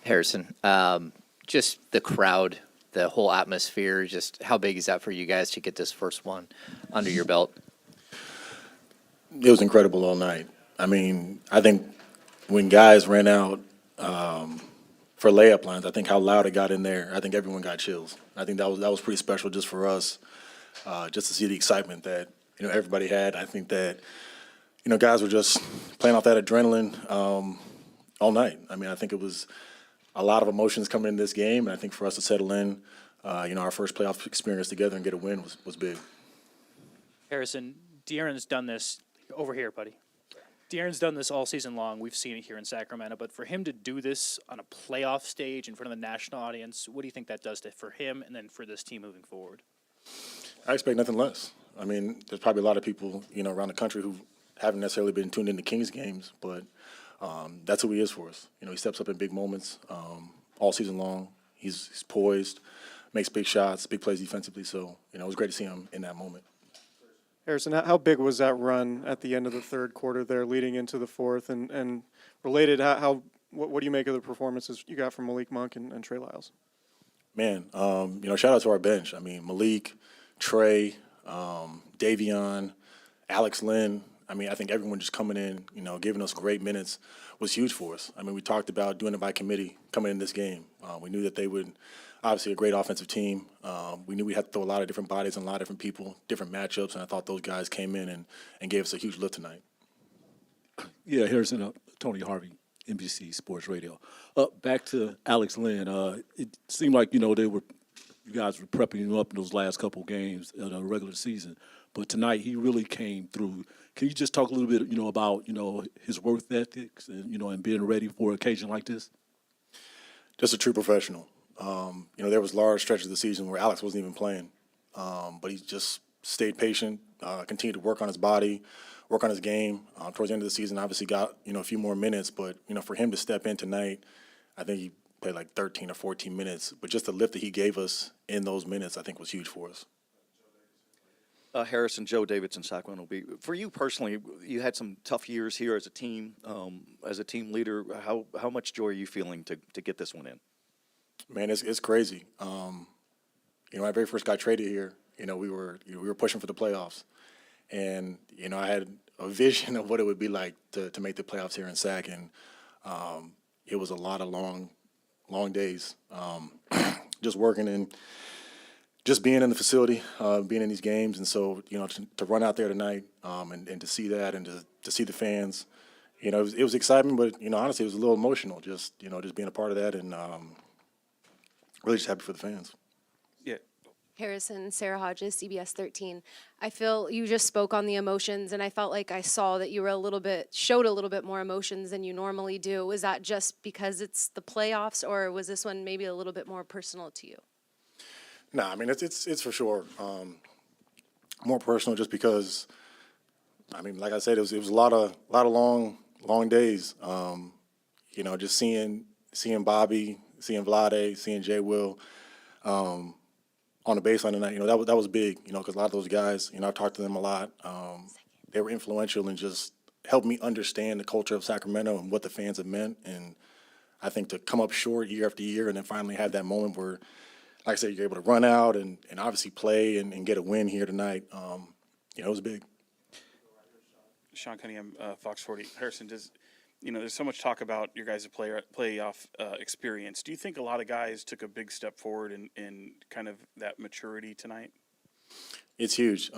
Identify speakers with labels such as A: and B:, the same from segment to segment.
A: Harrison, just the crowd, the whole atmosphere, just how big is that for you guys to get this first one under your belt?
B: It was incredible all night. I mean, I think when guys ran out for layup lines, I think how loud it got in there. I think everyone got chills. I think that was pretty special just for us, just to see the excitement that everybody had. I think that guys were just playing off that adrenaline all night. I mean, I think it was a lot of emotions coming in this game, and I think for us to settle in, our first playoff experience together and get a win was big.
C: Harrison, De'Aaron's done this over here, buddy. De'Aaron's done this all season long. We've seen it here in Sacramento. But for him to do this on a playoff stage in front of the national audience, what do you think that does for him and then for this team moving forward?
B: I expect nothing less. I mean, there's probably a lot of people, around the country who haven't necessarily been tuned into Kings games, but that's who he is for us. He steps up in big moments all season long. He's poised, makes big shots, big plays defensively. So, it was great to see him in that moment.
D: Harrison, how big was that run at the end of the third quarter there leading into the fourth? And related, what do you make of the performances you got from Malik Monk and Trey Lyles?
B: Man, shout out to our bench. I mean, Malik, Trey, Davion, Alex Lynn. I mean, I think everyone just coming in, giving us great minutes was huge for us. I mean, we talked about doing it by committee coming in this game. We knew that they would, obviously, a great offensive team. We knew we had to throw a lot of different bodies and a lot of different people, different matchups, and I thought those guys came in and gave us a huge lift tonight.
E: Yeah, Harrison, Tony Harvey, NBC Sports Radio. Back to Alex Lynn. It seemed like, you guys were prepping him up in those last couple games of the regular season. But tonight he really came through. Can you just talk a little bit, about, his work ethics and, and being ready for an occasion like this?
B: Just a true professional. There was large stretches of the season where Alex wasn't even playing, but he just stayed patient, continued to work on his body, work on his game. Towards the end of the season, obviously got a few more minutes, but for him to step in tonight, I think he played like 13 or 14 minutes. But just the lift that he gave us in those minutes, I think, was huge for us.
F: Harrison, Joe Davidson, Sacramento. For you personally, you had some tough years here as a team leader. How much joy are you feeling to get this one in?
B: Man, it's crazy. When I very first got traded here, we were pushing for the playoffs, and I had a vision of what it would be like to make the playoffs here in Sac, and it was a lot of long days, just working and just being in the facility, being in these games, and so to run out there tonight and to see that and to see the fans, it was exciting, but honestly it was a little emotional, just being a part of that and. Really just happy for the fans.
C: Yeah.
G: Harrison, Sarah Hodges, CBS 13. I feel you just spoke on the emotions, and I felt like I saw that you were showed a little bit more emotions than you normally do. Was that just because it's the playoffs, or was this one maybe a little bit more personal to you?
B: No, I mean it's for sure more personal, just because. I mean, like I said, it was a lot of long days. Just seeing Bobby. Seeing Vlade, seeing Jay Will on the baseline tonight, that was big, because a lot of those guys, I've talked to them a lot. They were influential and just helped me understand the culture of Sacramento and what the fans have meant. And I think to come up short year after year and then finally have that moment where, like I said, you're able to run out and obviously play and get a win here tonight, it was big.
H: Sean Cunningham, Fox 40. Harrison, there's so much talk about your guys' playoff experience. Do you think a lot of guys took a big step forward in kind of that maturity tonight?
B: It's huge.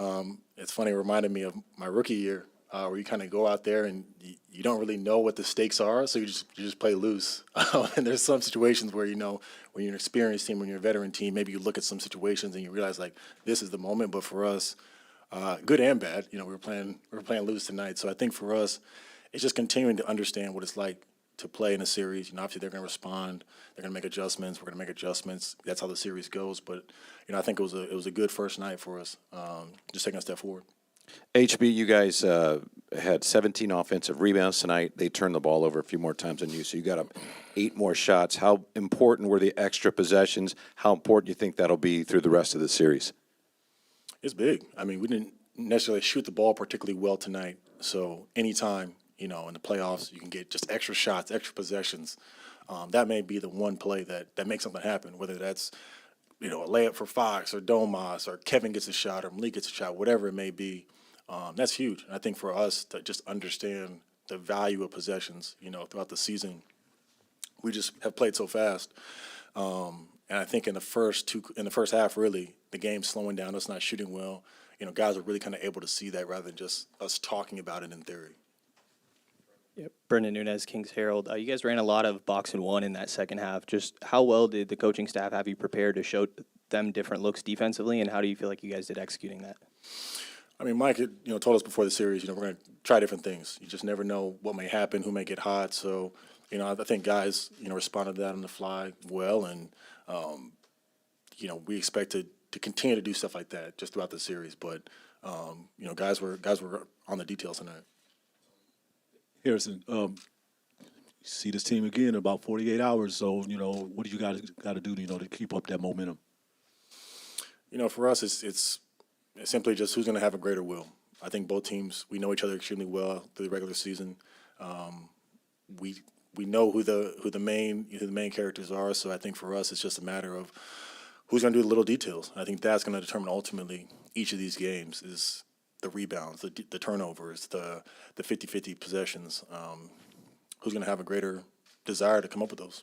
B: It's funny. It reminded me of my rookie year where you kind of go out there and you don't really know what the stakes are, so you just play loose. And there's some situations where, when you're an experienced team, when you're a veteran team, maybe you look at some situations and you realize, like, this is the moment. But for us, good and bad, we were playing loose tonight. So I think for us, it's just continuing to understand what it's like to play in a series. Obviously they're going to respond. They're going to make adjustments. We're going to make adjustments. That's how the series goes. But I think it was a good first night for us, just taking a step forward.
I: HB, you guys had 17 offensive rebounds tonight. They turned the ball over a few more times than you, so you got up 8 more shots. How important were the extra possessions? How important do you think that'll be through the rest of the series?
B: It's big. I mean, we didn't necessarily shoot the ball particularly well tonight. So anytime, in the playoffs, you can get just extra shots, extra possessions. that may be the one play that makes something happen, whether that's, a layup for Fox or Domas or Kevin gets a shot or Malik gets a shot, whatever it may be. That's huge. And I think for us to just understand the value of possessions, throughout the season, we just have played so fast. And I think in the first half, really, the game's slowing down, us not shooting well. Guys are really kind of able to see that rather than just us talking about it in theory.
J: Yep. Brendan Nunez, Kings Herald. You guys ran a lot of box and one in that second half. Just how well did the coaching staff have you prepared to show them different looks defensively, and how do you feel like you guys did executing that?
B: I mean, Mike had, told us before the series, we're going to try different things. You just never know what may happen, who may get hot. So, I think guys, responded to that on the fly well, and we expect to continue to do stuff like that just throughout the series. But guys were on the details tonight.
E: Harrison, see this team again in about 48 hours. So, what do you guys got to do, to keep up that momentum?
B: For us, it's simply just who's going to have a greater will. I think both teams, we know each other extremely well through the regular season. We know who the main characters are. So I think for us, it's just a matter of who's going to do the little details. I think that's going to determine ultimately each of these games is the rebounds, the turnovers, the 50-50 possessions. Who's going to have a greater desire to come up with those?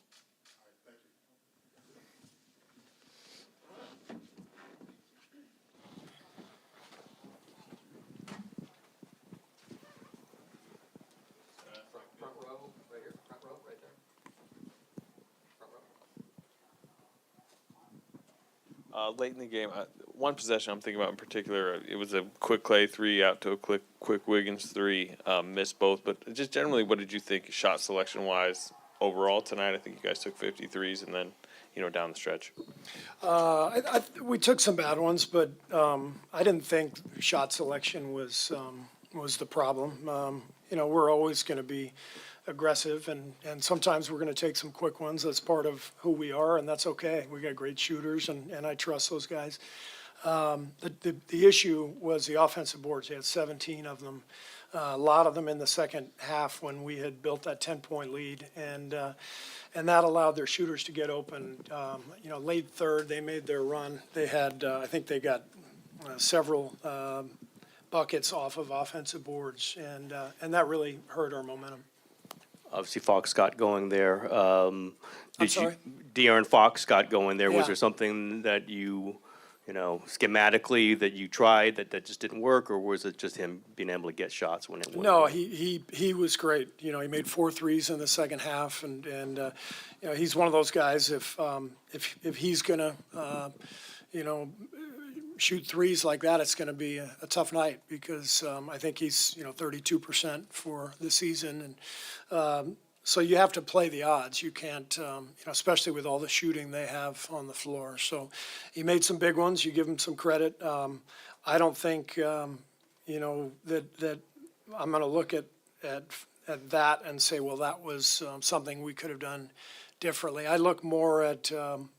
K: Late in the game, one possession I'm thinking about in particular, it was a quick Clay 3 out to a quick Wiggins 3, missed both. But just generally, what did you think shot selection-wise overall tonight? I think you guys took 53s and then, down the stretch.
L: We took some bad ones, but I didn't think shot selection was the problem. We're always going to be aggressive, and sometimes we're going to take some quick ones. That's part of who we are, and that's okay. We got great shooters, and I trust those guys. The issue was the offensive boards. They had 17 of them, a lot of them in the second half when we had built that 10-point lead, and that allowed their shooters to get open. Late third, they made their run. They had, I think they got several buckets off of offensive boards, and that really hurt our momentum.
M: Obviously, Fox got going there.
L: I'm sorry?
M: De'Aaron Fox got going there.
L: Yeah.
M: Was there something that you schematically that you tried that just didn't work, or was it just him being able to get shots when it went?
L: No, he was great. He made 4 threes in the second half, and he's one of those guys. If he's gonna shoot threes like that, it's going to be a tough night because I think he's 32% for the season, and so you have to play the odds. You can't, especially with all the shooting they have on the floor. So he made some big ones. You give him some credit. I don't think that I'm going to look at that and say, well, that was something we could have done differently. I look more at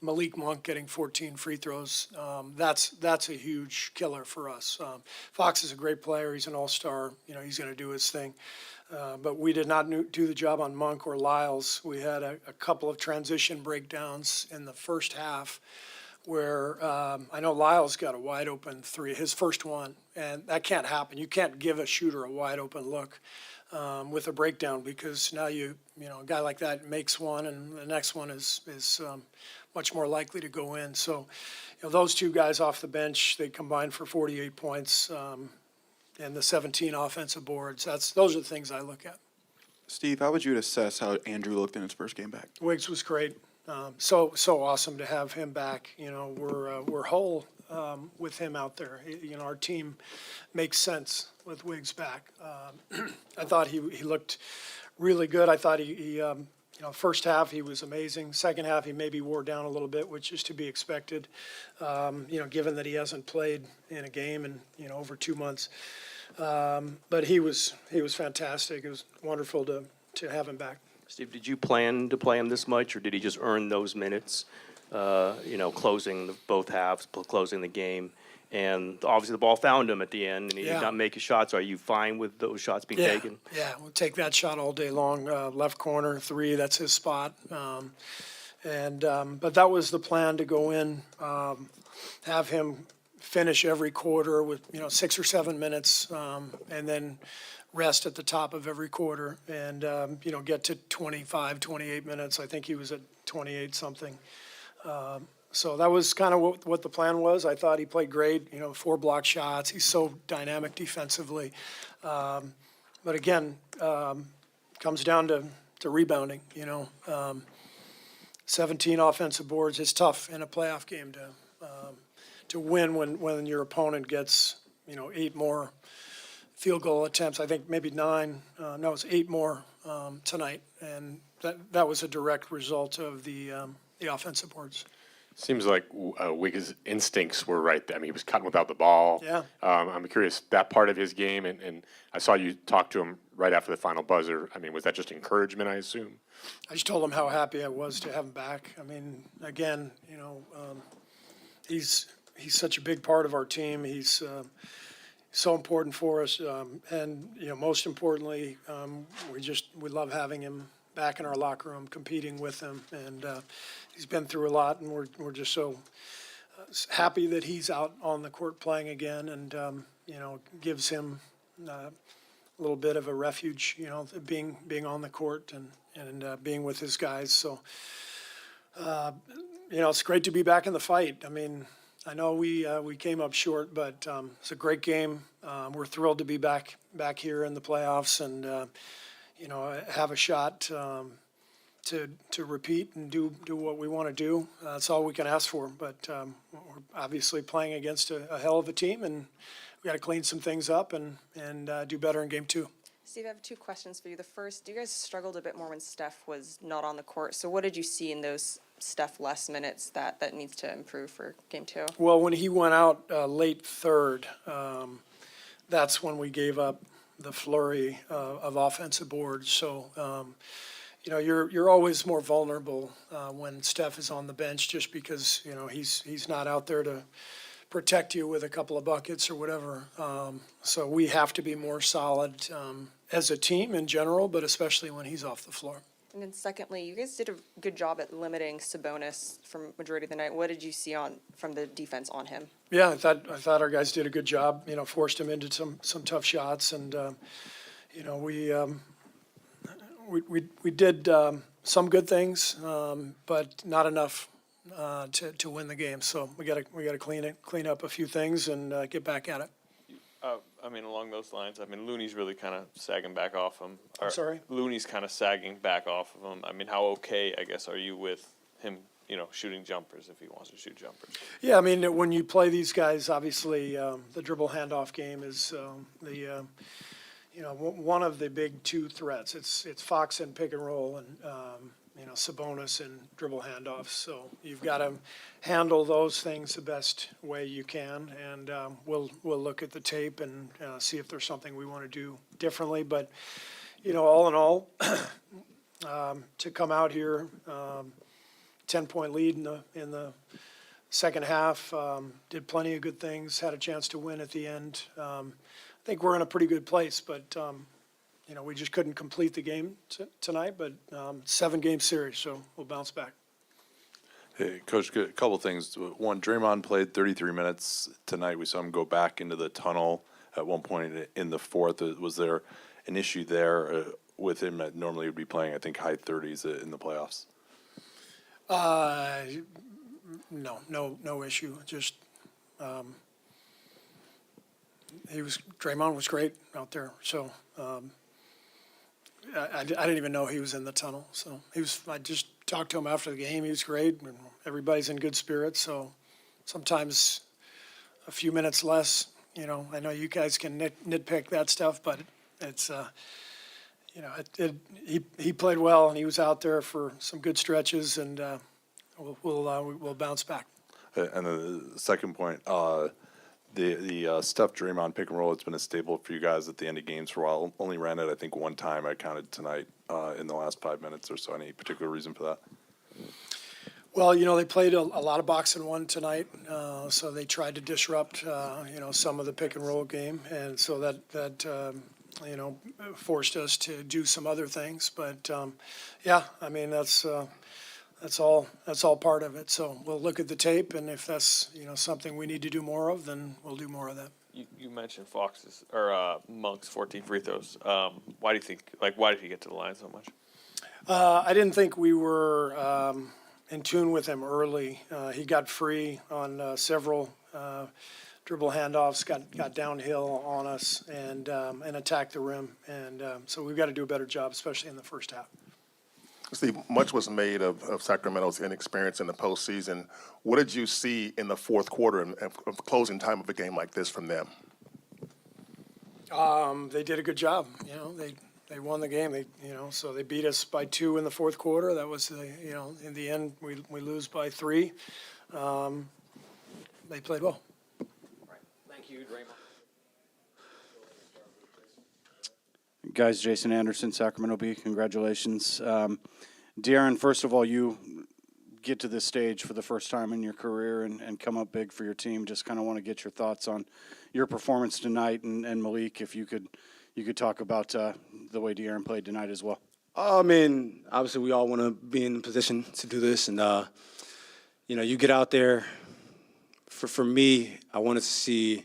L: Malik Monk getting 14 free throws. That's a huge killer for us. Fox is a great player. He's an all-star. He's going to do his thing. But we did not do the job on Monk or Lyles. We had a couple of transition breakdowns in the first half where I know Lyles got a wide-open 3, his first one, and that can't happen. You can't give a shooter a wide-open look with a breakdown because now a guy like that makes one and the next one is much more likely to go in. So, those two guys off the bench, they combined for 48 points and the 17 offensive boards. Those are the things I look at.
N: Steve, how would you assess how Andrew looked in his first game back?
L: Wiggs was great. So awesome to have him back. We're whole with him out there. Our team makes sense with Wiggs back. I thought he looked really good. I thought he first half he was amazing. Second half he maybe wore down a little bit, which is to be expected. Given that he hasn't played in a game in over 2 months. But he was fantastic. It was wonderful to have him back.
M: Steve, did you plan to play him this much, or did he just earn those minutes closing both halves, closing the game. And obviously the ball found him at the end, and he did not make his shots. Are you fine with those shots being taken?
L: Yeah, we'll take that shot all day long. Left corner, 3, that's his spot. But that was the plan, to go in, have him finish every quarter with, 6 or 7 minutes, and then rest at the top of every quarter and, get to 25, 28 minutes. I think he was at 28 something. So that was kind of what the plan was. I thought he played great, 4 block shots. He's so dynamic defensively. But again, comes down to rebounding, 17 offensive boards. It's tough in a playoff game to win when your opponent gets, 8 more field goal attempts. I think maybe 9. No, it's 8 more tonight. And that was a direct result of the offensive boards.
O: Seems like Wiggins' instincts were right there. I mean, he was cutting without the ball.
L: Yeah.
O: I'm curious, that part of his game, and I saw you talk to him right after the final buzzer. I mean, was that just encouragement, I assume?
L: I just told him how happy I was to have him back. I mean, again, he's such a big part of our team. He's so important for us. And, most importantly, we love having him back in our locker room, competing with him. And he's been through a lot, and we're just so happy that he's out on the court playing again, and gives him a little bit of a refuge, being on the court and being with his guys. So it's great to be back in the fight. I mean, I know we came up short, but it's a great game. We're thrilled to be back here in the playoffs, and have a shot to repeat and do what we want to do. That's all we can ask for. But we're obviously playing against a hell of a team, and we got to clean some things up and do better in game 2.
P: Steve, I have 2 questions for you. The first, you guys struggled a bit more when Steph was not on the court. So what did you see in those Steph less minutes that needs to improve for game 2?
L: Well, when he went out late third, that's when we gave up the flurry of offensive boards. So, you're always more vulnerable when Steph is on the bench, just because, he's not out there to protect you with a couple of buckets or whatever. So we have to be more solid as a team in general, but especially when he's off the floor.
P: And then secondly, you guys did a good job at limiting Sabonis from majority of the night. What did you see from the defense on him?
L: Yeah, I thought our guys did a good job. Forced him into some tough shots, and we did some good things, but not enough to win the game. So we got to clean up a few things and get back at it.
K: I mean, along those lines, I mean, Looney's really kind of sagging back off him.
L: I'm sorry?
K: Looney's kind of sagging back off of him. I mean, how okay, I guess, are you with him, shooting jumpers if he wants to shoot jumpers?
L: Yeah, I mean, when you play these guys, obviously the dribble handoff game is one of the big 2 threats. It's Fox and pick and roll, and Sabonis and dribble handoffs. So you've got to handle those things the best way you can, and we'll look at the tape and see if there's something we want to do differently. But all in all, to come out here, 10-point lead in the second half, did plenty of good things, had a chance to win at the end. I think we're in a pretty good place, but we just couldn't complete the game tonight. But 7-game series, so we'll bounce back.
Q: Hey, Coach, a couple things. One, Draymond played 33 minutes tonight. We saw him go back into the tunnel at one point in the fourth. Was there an issue there with him that normally would be playing, I think, high 30s in the playoffs? No issue. Just Draymond was great out there. So I didn't even know he was in the tunnel. So I just talked to him after the game. He was great. And everybody's in good spirits. So sometimes a few minutes less. I know you guys can nitpick that stuff, but it's he played well, and he was out there for some good stretches, and we'll bounce back. And the second point, the Steph Draymond pick and roll, it's been a staple for you guys at the end of games for a while. Only ran it, I think, one time I counted tonight in the last 5 minutes or so. Any particular reason for that?
L: Well, they played a lot of box and one tonight, so they tried to disrupt, some of the pick and roll game, and so that forced us to do some other things. But yeah, I mean that's all part of it. So we'll look at the tape, and if that's something we need to do more of, then we'll do more of that.
K: You mentioned Monk's 14 free throws. Why do you think? Why did he get to the line so much?
L: I didn't think we were in tune with him early. He got free on several dribble handoffs, got downhill on us, and attacked the rim. And so we've got to do a better job, especially in the first half.
R: Steve, much was made of Sacramento's inexperience in the postseason. What did you see in the fourth quarter and closing time of a game like this from them?
L: They did a good job. They won the game. So they beat us by 2 in the fourth quarter. That was in the end we lose by 3. They played well.
A: Thank you, Draymond.
S: Guys, Jason Anderson, Sacramento Bee, congratulations. De'Aaron, first of all, you get to this stage for the first time in your career and come up big for your team. Just kind of want to get your thoughts on your performance tonight, and Malik, if you could talk about the way De'Aaron played tonight as well.
T: I mean, obviously we all want to be in a position to do this, and you get out there. For me, I wanted to see,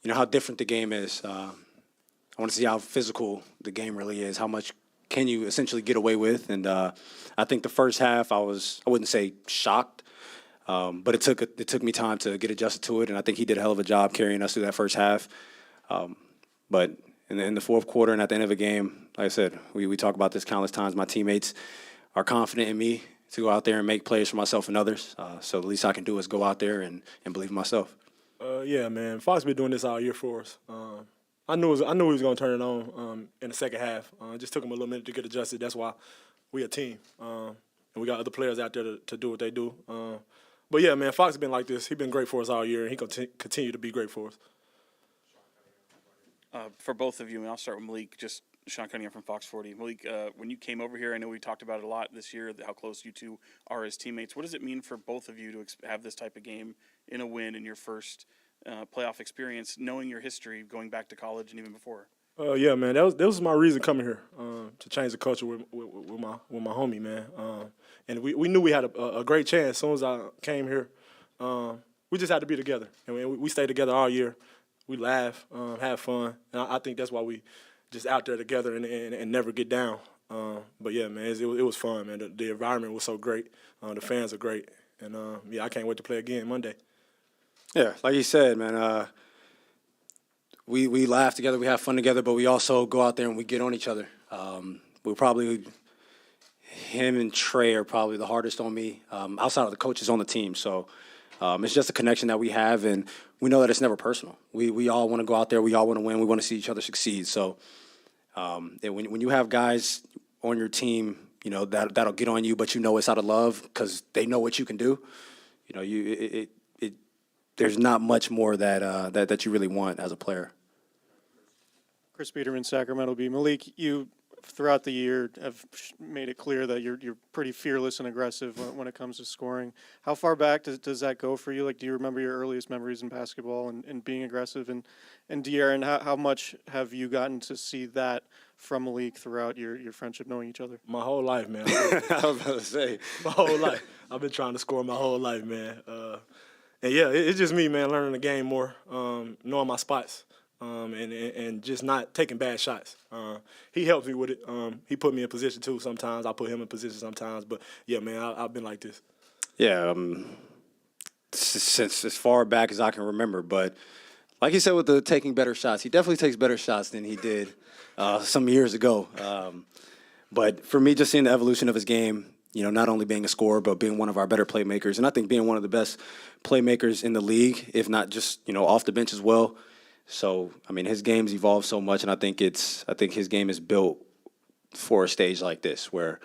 T: how different the game is. I want to see how physical the game really is. How much can you essentially get away with? And I think the first half, I wouldn't say shocked, but it took me time to get adjusted to it. And I think he did a hell of a job carrying us through that first half. But in the fourth quarter and at the end of the game, like I said, we talk about this countless times. My teammates are confident in me to go out there and make plays for myself and others. So the least I can do is go out there and believe in myself.
U: Yeah, man. Fox been doing this all year for us. I knew he was going to turn it on in the second half. It just took him a little minute to get adjusted. That's why we a team. And we got other players out there to do what they do. But, yeah, man, Fox has been like this. He's been great for us all year, and he continue to be great for us.
H: For both of you, and I'll start with Malik, just Sean Cunningham from Fox 40. Malik, when you came over here, I know we talked about it a lot this year, how close you two are as teammates. What does it mean for both of you to have this type of game in a win in your first playoff experience, knowing your history going back to college and even before?
U: Yeah, man, that was my reason coming here, to change the culture with my homie, man. And we knew we had a great chance as soon as I came here. We just had to be together, and we stayed together all year. We laugh, have fun, and I think that's why we just out there together and never get down. But yeah, man, it was fun, man. The environment was so great. The fans are great, and yeah, I can't wait to play again Monday.
T: Yeah, like you said, man, we laugh together, we have fun together, but we also go out there and we get on each other. Him and Trey are probably the hardest on me, outside of the coaches on the team. So it's just a connection that we have, and we know that it's never personal. We all want to go out there, we all want to win, we want to see each other succeed. So when you have guys on your team, that'll get on you, but it's out of love because they know what you can do. There's not much more that you really want as a player.
D: Chris Peterman, Sacramento Bee. Malik, you throughout the year have made it clear that you're pretty fearless and aggressive when it comes to scoring. How far back does that go for you? Like, do you remember your earliest memories in basketball and being aggressive? And De'Aaron, how much have you gotten to see that from Malik throughout your friendship, knowing each other?
U: My whole life, man.
T: I was about to say.
U: My whole life. I've been trying to score my whole life, man. And yeah, it's just me, man, learning the game more, knowing my spots, and just not taking bad shots. He helps me with it. He put me in position too sometimes. I put him in position sometimes. But yeah, man, I've been like this.
T: Yeah, since as far back as I can remember. But like you said with the taking better shots, he definitely takes better shots than he did some years ago. But for me, just seeing the evolution of his game, not only being a scorer, but being one of our better playmakers. And I think being one of the best playmakers in the league, if not just, off the bench as well. So, I mean, his game's evolved so much, and I think his game is built for a stage like this, where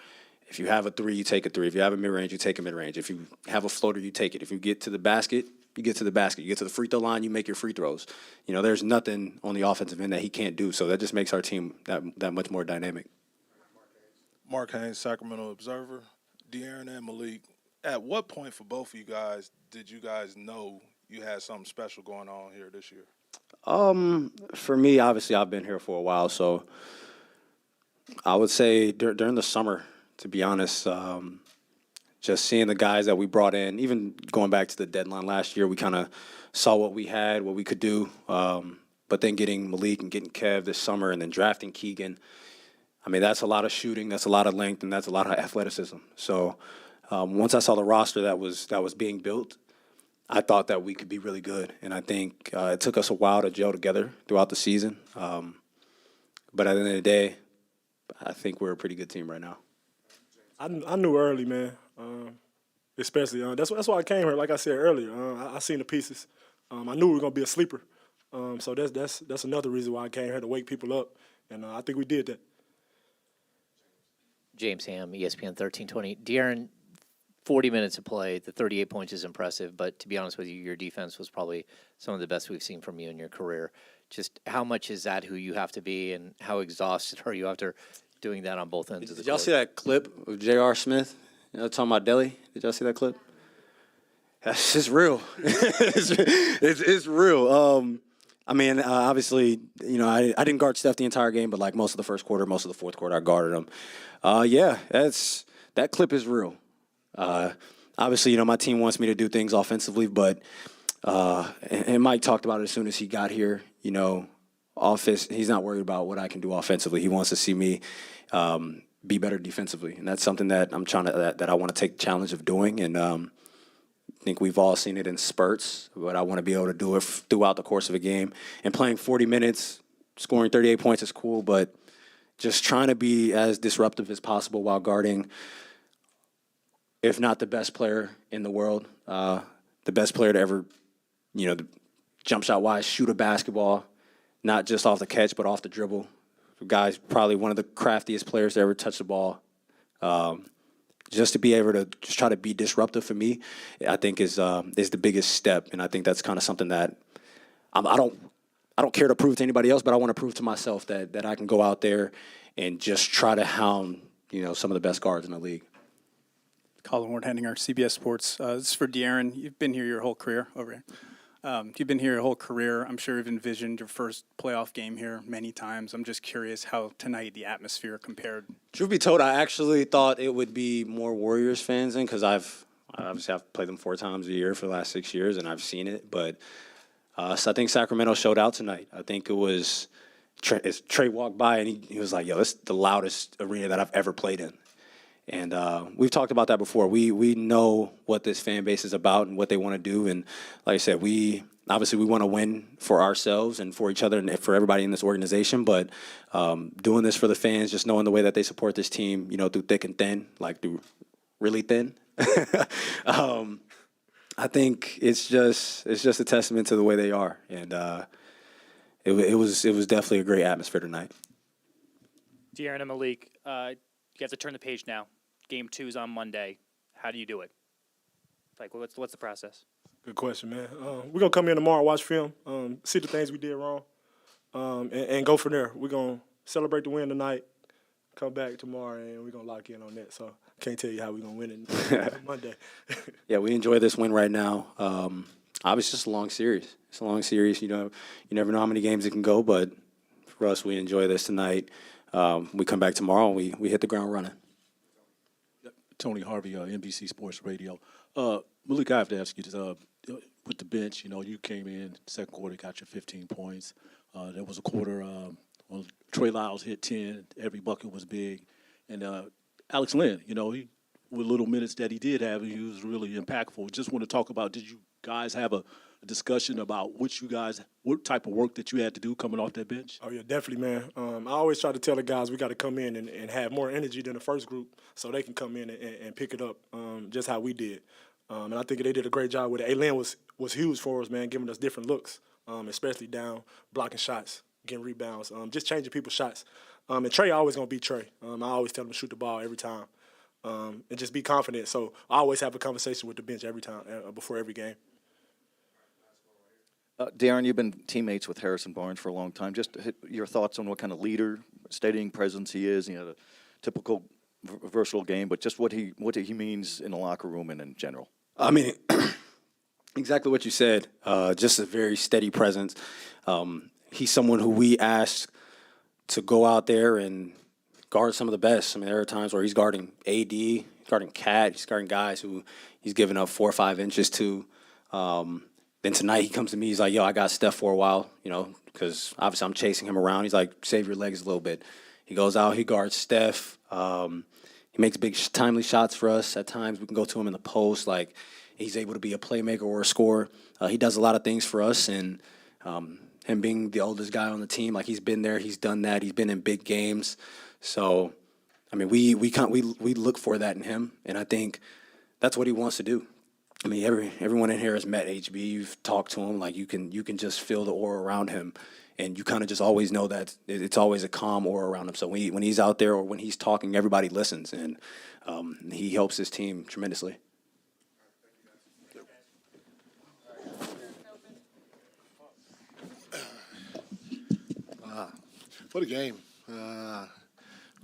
T: if you have a three, you take a three. If you have a mid-range, you take a mid-range. If you have a floater, you take it. If you get to the basket, you get to the basket. You get to the free throw line, you make your free throws. There's nothing on the offensive end that he can't do. So that just makes our team that much more dynamic.
V: Mark Haynes, Sacramento Observer. De'Aaron and Malik,
F: At what point for both of you guys did you guys know you had something special going on here this year?
M: For me, obviously, I've been here for a while, so I would say during the summer, to be honest, just seeing the guys that we brought in, even going back to the deadline last year, we kind of saw what we had, what we could do. But then getting Malik and getting Kev this summer and then drafting Keegan, I mean, that's a lot of shooting, that's a lot of length, and that's a lot of athleticism. So once I saw the roster that was being built, I thought that we could be really good. And I think it took us a while to gel together throughout the season. But at the end of the day, I think we're a pretty good team right now.
U: I knew early, man. Especially that's why I came here. Like I said earlier, I seen the pieces. I knew we were gonna be a sleeper. So that's another reason why I came here, to wake people up, and I think we did that.
A: James Ham, ESPN 1320. De'Aaron, 40 minutes of play, the 38 points is impressive, but to be honest with you, your defense was probably some of the best we've seen from you in your career. Just how much is that who you have to be, and how exhausted are you after doing that on both ends of the
M: Did y'all
A: court?
M: see that clip of J.R. Smith? You know, talking about Delhi? Did y'all see that clip? That's just real. it's real. I mean, obviously, you know, I didn't guard Steph the entire game, but like most of the first quarter, most of the fourth quarter, I guarded him. Yeah, that clip is real. Obviously, you know, my team wants me to do things offensively, but and Mike talked about it as soon as he got here. You know, he's not worried about what I can do offensively. He wants to see me be better defensively, and that's something that I'm trying to that I want to take the challenge of doing. And I think we've all seen it in spurts, but I want to be able to do it throughout the course of a game. And playing 40 minutes, scoring 38 points is cool, but just trying to be as disruptive as possible while guarding, if not the best player in the world, the best player to ever, you know, jump shot wise, shoot a basketball, not just off the catch, but off the dribble. The guy's probably one of the craftiest players to ever touch the ball. Just to be able to just try to be disruptive for me, I think is the biggest step, and I think that's kind of something that I don't care to prove to anybody else, but I want to prove to myself that I can go out there and just try to hound, you know, some of the best guards in the league.
V: Colin Ward-Henninger, CBS Sports. This is for De'Aaron. You've been here your whole career over here. You've been here your whole career. I'm sure you've envisioned your first playoff game here many times. I'm just curious how tonight the atmosphere compared.
M: Truth be told, I actually thought it would be more Warriors fans in, because I've played them 4 times a year for the last 6 years, and I've seen it. But so I think Sacramento showed out tonight. I think it was Trey walked by and he was like, "Yo, this is the loudest arena that I've ever played in." And we've talked about that before. We know what this fan base is about and what they want to do. And like I said, we want to win for ourselves and for each other and for everybody in this organization. But doing this for the fans, just knowing the way that they support this team, you know, through thick and thin, like through really thin. I think it's just a testament to the way they are. And it was definitely a great atmosphere tonight.
C: De'Aaron and Malik, you have to turn the page now. Game 2 is on Monday. How do you do it? Like, what's the process?
U: Good question, man. We're going to come in tomorrow, watch film, see the things we did wrong, and go from there. We're going to celebrate the win tonight, come back tomorrow, and we're going to lock in on that. So I can't tell you how we're going to win it Monday.
M: Yeah, we enjoy this win right now. Obviously, it's just a long series. It's a long series. You know, you never know how many games it can go, but for us, we enjoy this tonight. We come back tomorrow and we hit the ground running.
E: Tony Harvey, NBC Sports Radio. Malik, I have to ask you, with the bench, you know, you came in, second quarter, got your 15 points. There was a quarter, Trey Lyles hit 10, every bucket was big. And Alex Lynn, you know, with little minutes that he did have, he was really impactful. Just want to talk about, did you guys have a discussion about what type of work that you had to do coming off that bench?
U: Oh, yeah, definitely, man. I always try to tell the guys we got to come in and have more energy than the first group so they can come in and pick it up just how we did. And I think they did a great job with it. A-Lynn was huge for us, man, giving us different looks, especially down, blocking shots, getting rebounds, just changing people's shots. And Trey always going to be Trey. I always tell him to shoot the ball every time and just be confident. So I always have a conversation with the bench every time, before every game.
W: De'Aaron, you've been teammates with Harrison Barnes for a long time. Just your thoughts on what kind of leader, steadying presence he is. You know, the typical versatile game, but just what he means in the locker room and in general.
M: I mean, exactly what you said. Just a very steady presence. He's someone who we asked to go out there and guard some of the best. I mean, there are times where he's guarding AD, guarding Cat, he's guarding guys who he's given up 4 or 5 inches to. Then tonight he comes to me, he's like, yo, I got Steph for a while, because obviously I'm chasing him around. He's like, save your legs a little bit. He goes out, he guards Steph. He makes big, timely shots for us. At times we can go to him in the post. Like, he's able to be a playmaker or a scorer. He does a lot of things for us, and him being the oldest guy on the team, like, he's been there, he's done that, he's been in big games. So, I mean, we look for that in him, and I think that's what he wants to do. I mean, everyone in here has met HB. You've talked to him. Like, you can just feel the aura around him, and you kind of just always know that it's always a calm aura around him. So when he's out there or when he's talking, everybody listens, and he helps his team tremendously.
G: What a game!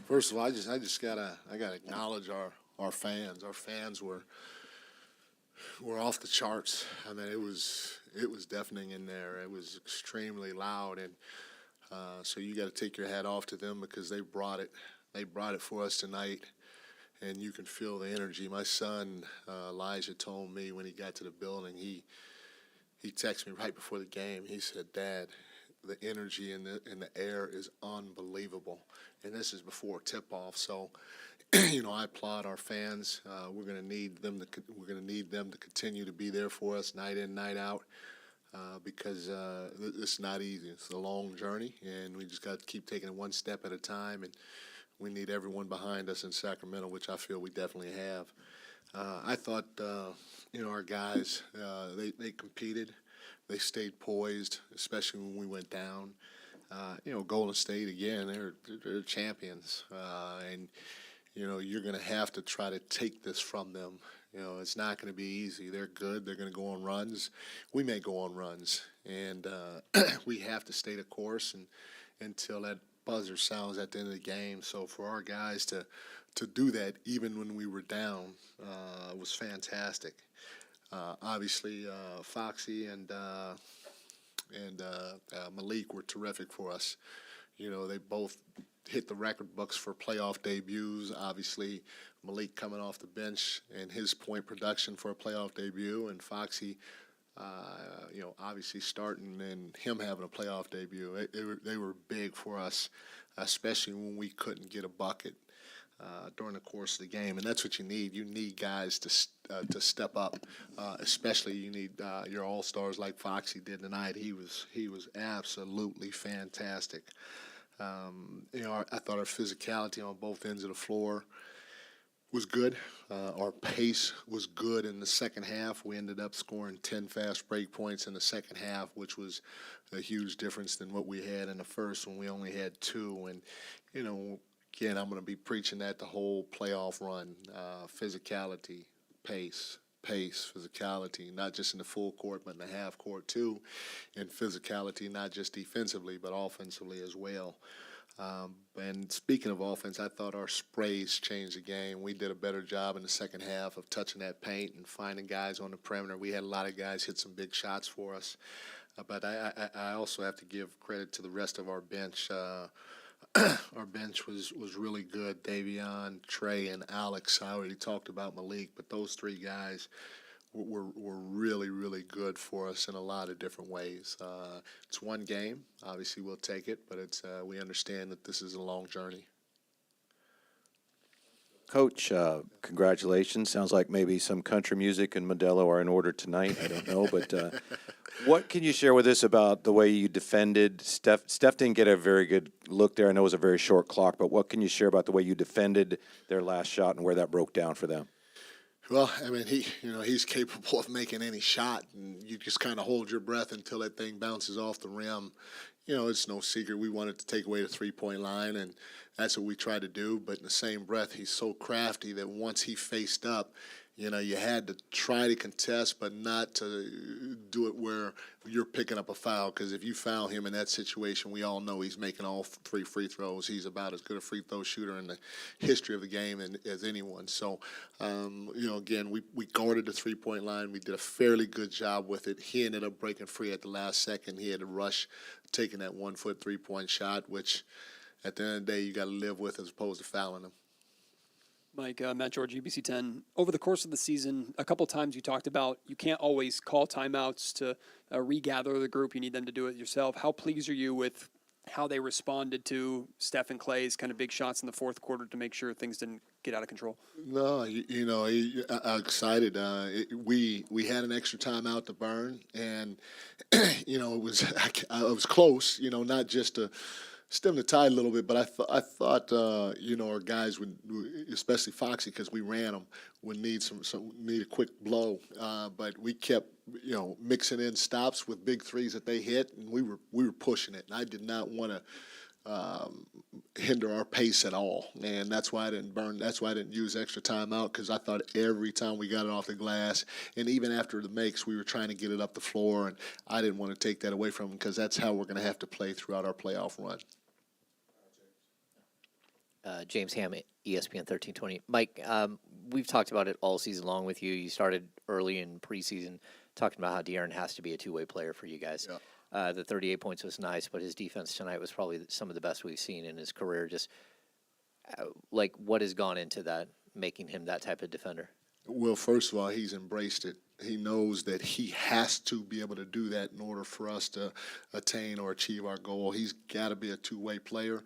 G: First of all, I gotta acknowledge our fans. Our fans were off the charts. I mean, it was deafening in there. It was extremely loud, and so you got to take your hat off to them because they brought it. They brought it for us tonight, and you can feel the energy. My son Elijah told me when he got to the building, he texted me right before the game. He said, "Dad, the energy in the air is unbelievable," and this is before tip-off. So, I applaud our fans. We're going to need them to continue to be there for us night in, night out, because it's not easy. It's a long journey, and we just got to keep taking it one step at a time. And we need everyone behind us in Sacramento, which I feel we definitely have. I thought, our guys, they competed. They stayed poised, especially when we went down. Golden State, again, they're champions. And you're going to have to try to take this from them. It's not going to be easy. They're good. They're going to go on runs. We may go on runs. And we have to stay the course until that buzzer sounds at the end of the game. So for our guys to do that, even when we were down, was fantastic. Obviously, Foxy and Malik were terrific for us. They both hit the record books for playoff debuts. Obviously, Malik coming off the bench and his point production for a playoff debut, and Foxy, obviously starting and him having a playoff debut. They were big for us, especially when we couldn't get a bucket during the course of the game, and that's what you need. You need guys to step up, especially you need your all-stars like Foxy did tonight. He was absolutely fantastic. I thought our physicality on both ends of the floor was good. Our pace was good in the second half. We ended up scoring 10 fast break points in the second half, which was a huge difference than what we had in the first when we only had 2. And, again, I'm going to be preaching that the whole playoff run. Physicality, pace, physicality, not just in the full court, but in the half court too. And physicality, not just defensively, but offensively as well. And speaking of offense, I thought our sprays changed the game. We did a better job in the second half of touching that paint and finding guys on the perimeter. We had a lot of guys hit some big shots for us. But I also have to give credit to the rest of our bench. Our bench was really good. Davion, Trey, and Alex. I already talked about Malik, but those 3 guys were really, really good for us in a lot of different ways. It's one game. Obviously, we'll take it, but we understand that this is a long journey.
I: Coach, congratulations. Sounds like maybe some country music and Modelo are in order tonight. I don't know, but what can you share with us about the way you defended? Steph didn't get a very good look there. I know it was a very short clock, but what can you share about the way you defended their last shot and where that broke down for them?
G: Well, I mean, he's capable of making any shot, and you just kind of hold your breath until that thing bounces off the rim. It's no secret we wanted to take away the three-point line, and that's what we tried to do. But in the same breath, he's so crafty that once he faced up, You know, you had to try to contest, but not to do it where you're picking up a foul. Because if you foul him in that situation, we all know he's making all 3 free throws. He's about as good a free throw shooter in the history of the game as anyone. So, you know, again, we guarded the three-point line. We did a fairly good job with it. He ended up breaking free at the last second. He had to rush taking that 1-foot three-point shot, which at the end of the day you got to live with as opposed to fouling him.
B: Mike, Matt George, UBC 10. Over the course of the season, a couple times you talked about you can't always call timeouts to regather the group. You need them to do it yourself. How pleased are you with how they responded to Steph and Clay's kind of big shots in the fourth quarter to make sure things didn't get out of control?
G: No, you know, I'm excited. We had an extra timeout to burn, and you know, it was close. You know, not just to stem the tide a little bit, but I thought you know, our guys would, especially Foxy, because we ran them, would need need a quick blow. But we kept, you know, mixing in stops with big threes that they hit, and we were pushing it. And I did not want to hinder our pace at all, and that's why I didn't burn. That's why I didn't use extra timeout, because I thought every time we got it off the glass, and even after the makes, we were trying to get it up the floor, and I didn't want to take that away from them, because that's how we're going to have to play throughout our playoff run.
A: James Ham, ESPN 1320. Mike, we've talked about it all season long with you. You started early in preseason talking about how De'Aaron has to be a two-way player for you guys. Yeah. The 38 points was nice, but his defense tonight was probably some of the best we've seen in his career. Just like what has gone into that, making him that type of defender?
G: Well, first of all, he's embraced it. He knows that he has to be able to do that in order for us to attain or achieve our goal. He's got to be a two-way player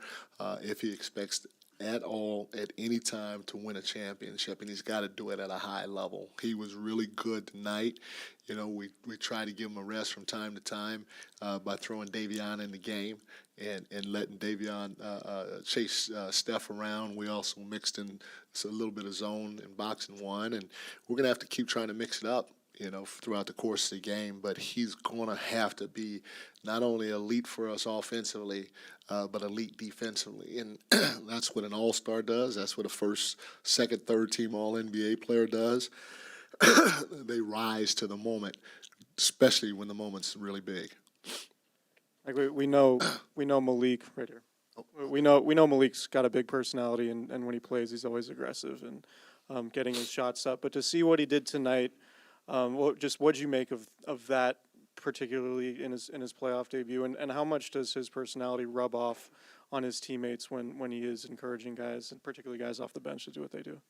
G: if he expects at all, at any time, to win a championship, and he's got to do it at a high level. He was really good tonight. You know, we try to give him a rest from time to time by throwing Davion in the game and letting Davion chase Steph around. We also mixed in a little bit of zone and boxing one, and we're going to have to keep trying to mix it up, you know, throughout the course of the game. But he's going to have to be not only elite for us offensively, but elite defensively. And that's what an all-star does. That's what a first, second, third team All-NBA player does. They rise to the moment, especially when the moment's really big.
D: Like we know Malik right here. We know Malik's got a big personality, and when he plays, he's always aggressive and getting his shots up. But to see what he did tonight, what'd you make of that, particularly in his playoff debut, and how much does his personality rub off on his teammates when he is encouraging guys, and particularly guys off the bench, to do what they do?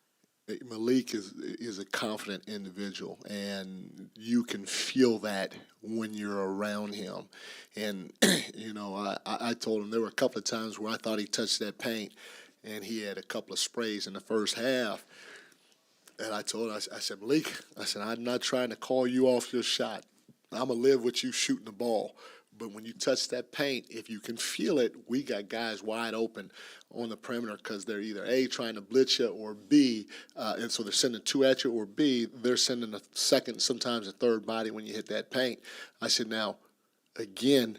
G: Malik is a confident individual, and you can feel that when you're around him. And, you know, I told him there were a couple of times where I thought he touched that paint, and he had a couple of sprays in the first half. And I told him, I said, Malik, I'm not trying to call you off your shot. I'm going to live with you shooting the ball. But when you touch that paint, if you can feel it, we got guys wide open on the perimeter because they're either A, trying to blitz you, or B, and so they're sending two at you, or B, they're sending a second, sometimes a third body when you hit that paint. I said, now, again,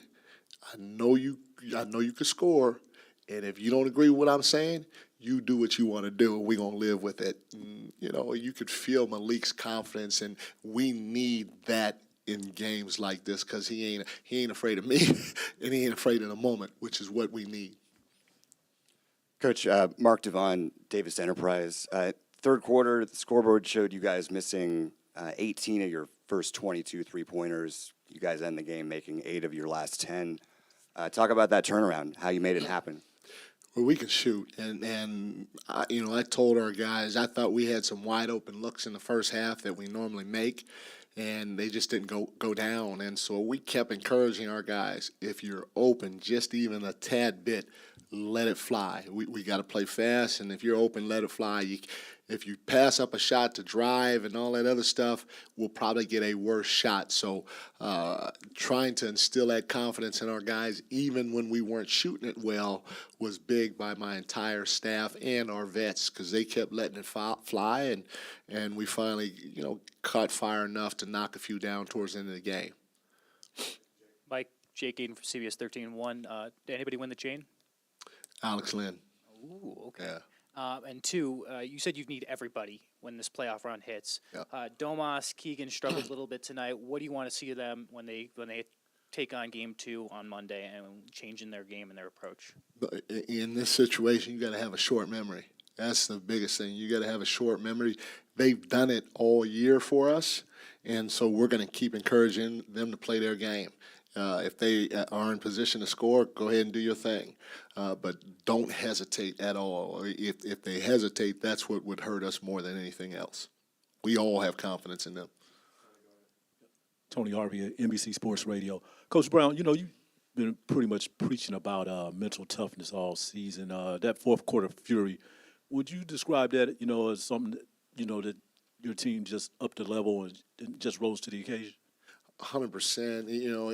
G: I know you can score, and if you don't agree with what I'm saying, you do what you want to do, and we're going to live with it. And, you know, you could feel Malik's confidence, and we need that in games like this, because he ain't afraid of me, and he ain't afraid in a moment, which is what we need.
J: Coach, Mark Devine, Davis Enterprise. Third quarter, the scoreboard showed you guys missing 18 of your first 22 three-pointers. You guys end the game making 8 of your last 10. Talk about that turnaround, how you made it happen.
G: Well, we can shoot, and I told our guys I thought we had some wide open looks in the first half that we normally make, and they just didn't go down. And so we kept encouraging our guys, if you're open just even a tad bit, let it fly. We got to play fast, and if you're open, let it fly. If you pass up a shot to drive and all that other stuff, we'll probably get a worse shot. So trying to instill that confidence in our guys, even when we weren't shooting it well, was big by my entire staff and our vets, because they kept letting it fly, and we finally, caught fire enough to knock a few down towards the end of the game.
C: Mike, Jake Aiden from CBS 13-1. Did anybody win the chain?
G: Alex Lynn.
C: Ooh, okay.
G: Yeah.
C: And two, you said you need everybody when this playoff run hits.
G: Yeah.
C: Domas, Keegan struggled a little bit tonight. What do you want to see of them when they take on game 2 on Monday and changing their game and their approach?
G: But in this situation, you got to have a short memory. That's the biggest thing. You got to have a short memory. They've done it all year for us, and so we're going to keep encouraging them to play their game. If they are in position to score, go ahead and do your thing. But don't hesitate at all. If they hesitate, that's what would hurt us more than anything else. We all have confidence in them.
E: Tony Harvey at NBC Sports Radio. Coach Brown, you know, you've been pretty much preaching about mental toughness all season. That fourth quarter fury, would you describe that, you know, as something that, you know, that your team just upped the level and just rose to the occasion?
G: 100%, you know,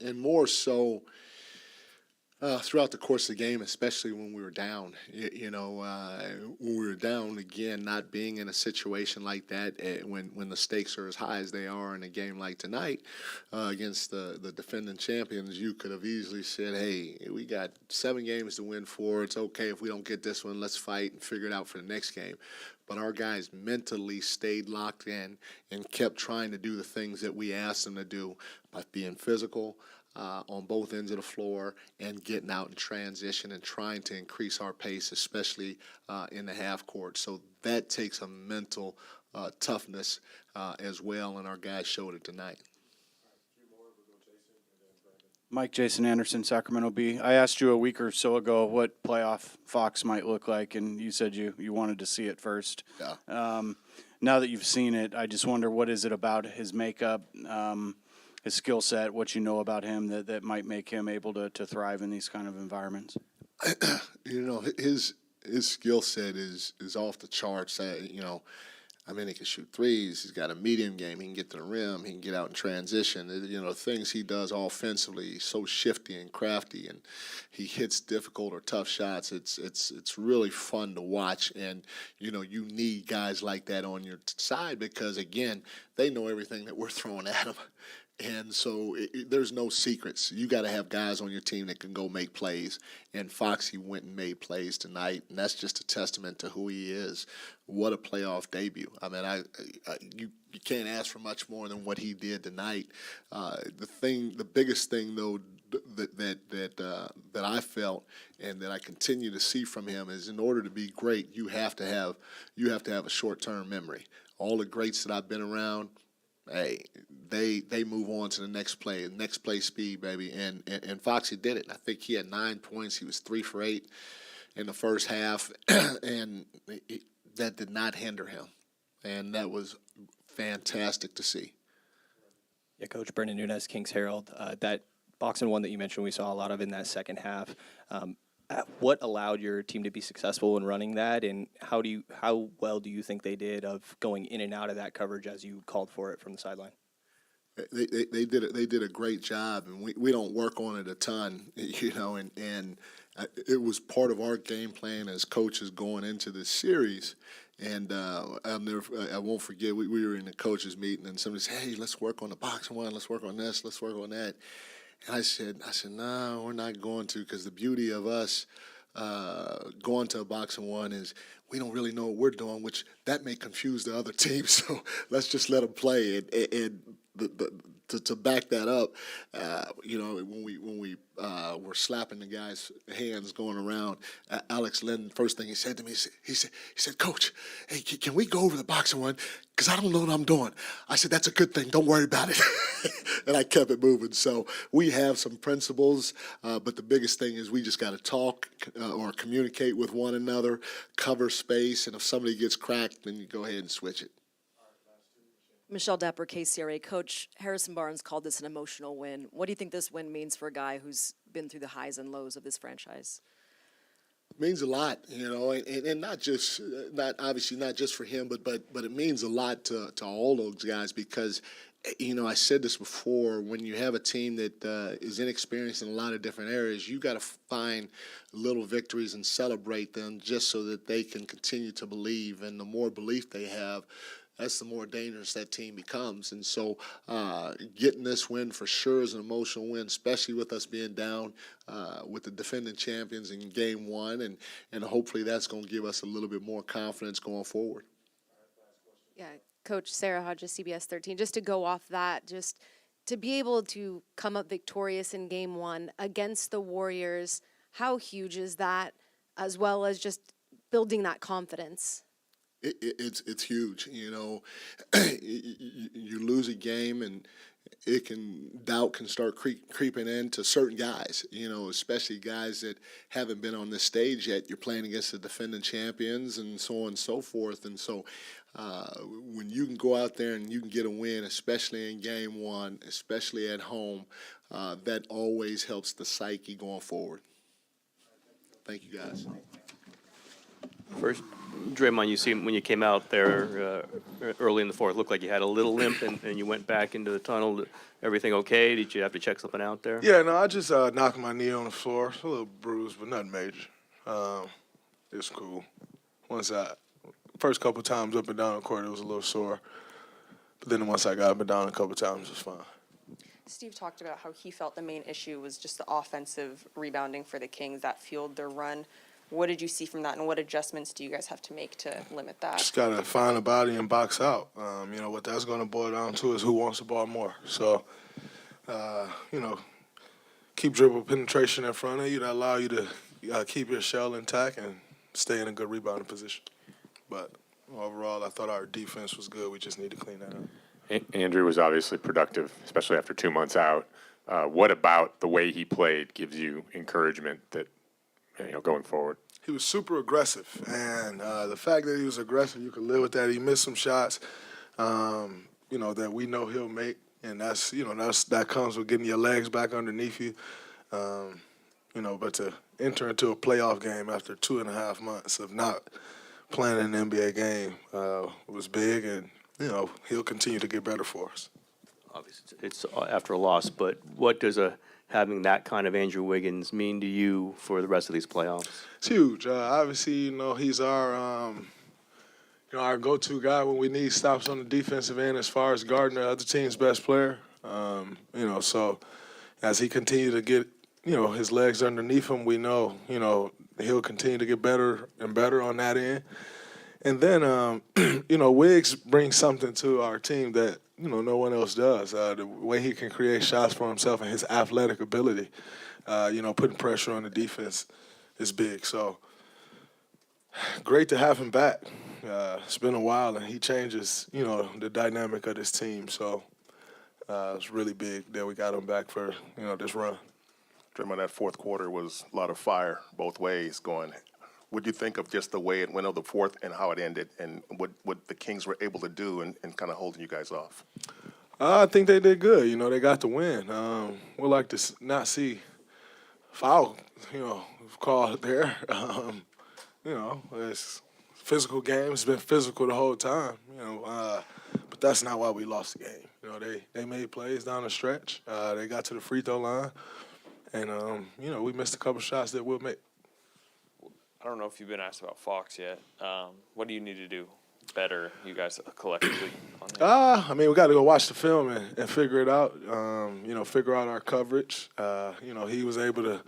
G: and more so throughout the course of the game, especially when we were down. When we were down, again, not being in a situation like that when the stakes are as high as they are in a game like tonight against the defending champions, you could have easily said, hey, we got 7 games to win 4. It's okay if we don't get this one. Let's fight and figure it out for the next game. But our guys mentally stayed locked in and kept trying to do the things that we asked them to do by being physical on both ends of the floor and getting out in transition and trying to increase our pace, especially in the half court. So that takes a mental toughness as well, and our guys showed it tonight.
S: Mike, Jason Anderson, Sacramento Bee. I asked you a week or so ago what playoff Fox might look like, and you said you wanted to see it first.
G: Yeah.
S: Now that you've seen it, I just wonder, what is it about his makeup, his skill set, what you know about him that might make him able to thrive in these kind of environments?
G: You know, his skill set is off the charts. He can shoot threes. He's got a medium game. He can get to the rim. He can get out in transition. Things he does offensively, he's so shifty and crafty, and he hits difficult or tough shots. It's really fun to watch, and you need guys like that on your side because, again, they know everything that we're throwing at them. And so there's no secrets. You got to have guys on your team that can go make plays. And Foxy went and made plays tonight, and that's just a testament to who he is. What a playoff debut! I mean, you can't ask for much more than what he did tonight. The biggest thing though that I felt and that I continue to see from him is, in order to be great, you have to have a short-term memory. All the greats that I've been around, hey, they move on to the next play speed, baby. And Foxy did it. I think he had 9 points. He was 3 for 8 in the first half, and that did not hinder him. And that was fantastic to see.
N: Yeah, Coach Brendan Nunez, Kings Herald. That boxing one that you mentioned, we saw a lot of in that second half. What allowed your team to be successful in running that, and how well do you think they did of going in and out of that coverage as you called for it from the sideline?
G: They did a great job, and we don't work on it a ton, and it was part of our game plan as coaches going into this series. And I won't forget, we were in the coaches meeting, and somebody said, "Hey, let's work on the boxing one. Let's work on this. Let's work on that." And I said, no, we're not going to, because the beauty of us going to a boxing one is we don't really know what we're doing, which that may confuse the other team. So let's just let them play. And to back that up, when we were slapping the guys' hands going around, Alex Lynn, first thing he said to me, he said, "Coach, hey, can we go over the boxing one? Because I don't know what I'm doing." I said, "That's a good thing. Don't worry about it." And I kept it moving. So we have some principles, but the biggest thing is we just got to talk or communicate with one another, cover space, and if somebody gets cracked, then you go ahead and switch it.
O: Michelle Dapper, KCRA. Coach, Harrison Barnes called this an emotional win. What do you think this win means for a guy who's been through the highs and lows of this franchise?
G: It means a lot, and not just for him, but it means a lot to all those guys because, I said this before, when you have a team that is inexperienced in a lot of different areas, you got to find little victories and celebrate them just so that they can continue to believe, and the more belief they have, that's the more dangerous that team becomes. And so getting this win for sure is an emotional win, especially with us being down with the defending champions in game one. And hopefully that's going to give us a little bit more confidence going forward.
K: Yeah, Coach Sarah Hodges, CBS 13, just to go off that, just to be able to come up victorious in game one against the Warriors, how huge is that, as well as just building that confidence?
G: It's huge. You know, you lose a game and doubt can start creeping into certain guys, you know, especially guys that haven't been on this stage yet. You're playing against the defending champions and so on and so forth. And so when you can go out there and you can get a win, especially in game one, especially at home, that always helps the psyche going forward. Thank you, guys.
P: First, Draymond, you see when you came out there early in the fourth, looked like you had a little limp, and you went back into the tunnel. Everything okay? Did you have to check something out there?
F: Yeah, no, I just knocked my knee on the floor. A little bruised, but nothing major. It's cool. First couple times up and down the court, it was a little sore. But then once I got up and down a couple times, it was fine.
Q: Steve talked about how he felt the main issue was just the offensive rebounding for the Kings that fueled their run. What did you see from that, and what adjustments do you guys have to make to limit that?
F: Just got to find a body and box out. You know, what that's going to boil down to is who wants the ball more. So, you know, keep dribble penetration in front of you to allow you to keep your shell intact and stay in a good rebounding position. But overall, I thought our defense was good. We just need to clean that up.
X: Andrew was obviously productive, especially after 2 months out. What about the way he played gives you encouragement that, you know, going forward?
F: He was super aggressive, and the fact that he was aggressive, you could live with that. He missed some shots, you know, that we know he'll make, and that's, you know, that comes with getting your legs back underneath you. You know, but to enter into a playoff game after 2.5 months of not playing in an NBA game was big, and, you know, he'll continue to get better for us.
P: Obviously, it's after a loss, but what does having that kind of Andrew Wiggins mean to you for the rest of these playoffs?
F: It's huge. Obviously, you know, he's our our go-to guy when we need stops on the defensive end as far as guarding the other team's best player. You know, so as he continues to get, you know, his legs underneath him, we know, you know, he'll continue to get better and better on that end. And then, you know, Wiggs brings something to our team that, you know, no one else does. The way he can create shots for himself and his athletic ability, you know, putting pressure on the defense is big. So great to have him back. It's been a while, and he changes, you know, the dynamic of this team. So it's really big that we got him back for, you know, this run.
R: Draymond, that fourth quarter was a lot of fire both ways going. What do you think of just the way it went of the fourth and how it ended, and what the Kings were able to do and kind of holding you guys off?
F: I think they did good. You know, they got the win. We'd like to not see foul, you know, called there. You know, it's a physical game. It's been physical the whole time, you know, but that's not why we lost the game. You know, they made plays down the stretch. They got to the free throw line, and, you know, we missed a couple shots that we'll make.
Y: I don't know if you've been asked about Fox yet. What do you need to do better, you guys collectively, on him?
F: I mean, we got to go watch the film and figure it out. You know, figure out our coverage. You know, he was able to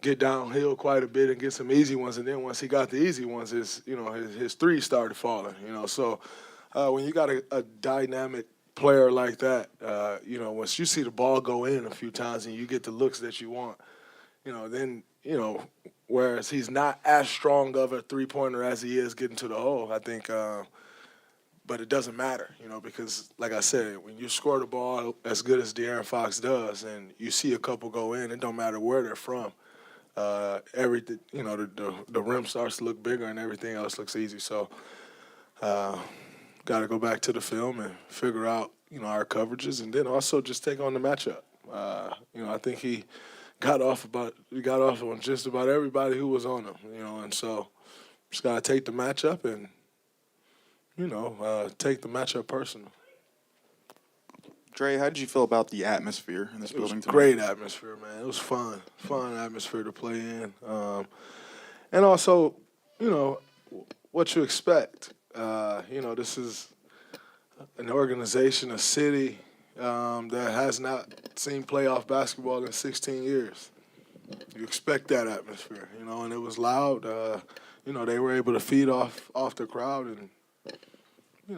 F: get downhill quite a bit and get some easy ones, and then once he got the easy ones, his threes started falling. You know, so when you got a dynamic player like that, you know, once you see the ball go in a few times and you get the looks that you want, you know, then, you know, whereas he's not as strong of a three-pointer as he is getting to the hole, I think, but it doesn't matter, you know, because, like I said, when you score the ball as good as De'Aaron Fox does and you see a couple go in, it don't matter where they're from. Everything, you know, the rim starts to look bigger and everything else looks easy. So got to go back to the film and figure out, you know, our coverages, and then also just take on the matchup. You know, I think he got off on just about everybody who was on him, you know, and so just got to take the matchup and, you know, take the matchup personal.
Z: Dre, how did you feel about the atmosphere in this building tonight?
F: Great atmosphere, man. It was fun atmosphere to play in. And also, you know, what you expect. You know, this is an organization, a city that has not seen playoff basketball in 16 years. You expect that atmosphere, and it was loud. They were able to feed off the crowd, and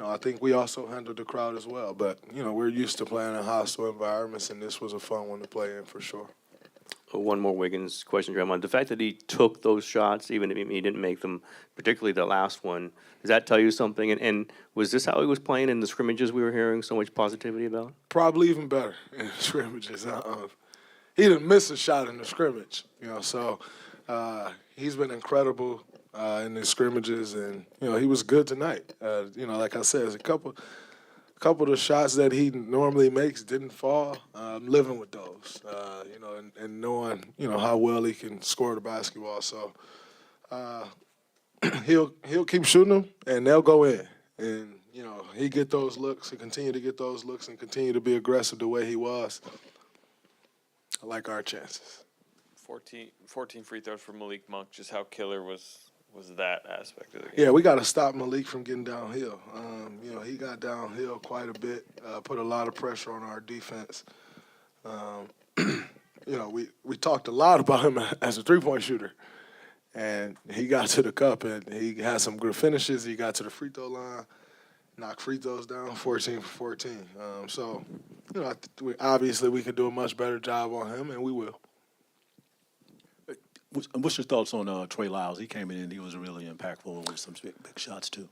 F: I think we also handled the crowd as well. But we're used to playing in hostile environments, and this was a fun one to play in for sure.
P: One more Wiggins question, Draymond. The fact that he took those shots, even if he didn't make them, particularly the last one, does that tell you something? And was this how he was playing in the scrimmages we were hearing so much positivity about?
F: Probably even better in the scrimmages. He didn't miss a shot in the scrimmage, so he's been incredible in the scrimmages, and, he was good tonight. Like I said, there's a couple of the shots that he normally makes didn't fall. I'm living with those, and knowing, how well he can score the basketball. So he'll keep shooting them, and they'll go in. And, he get those looks, he continue to get those looks, and continue to be aggressive the way he was. I like our chances.
Y: 14 free throws for Malik Monk. Just how killer was that aspect of the game?
F: Yeah, we got to stop Malik from getting downhill. He got downhill quite a bit, put a lot of pressure on our defense. We talked a lot about him as a three-point shooter, and he got to the cup, and he had some good finishes. He got to the free throw line, knocked free throws down, 14 for 14. Obviously we could do a much better job on him, and we will.
E: What's your thoughts on Trey Lyles? He came in and he was really impactful with some big shots too.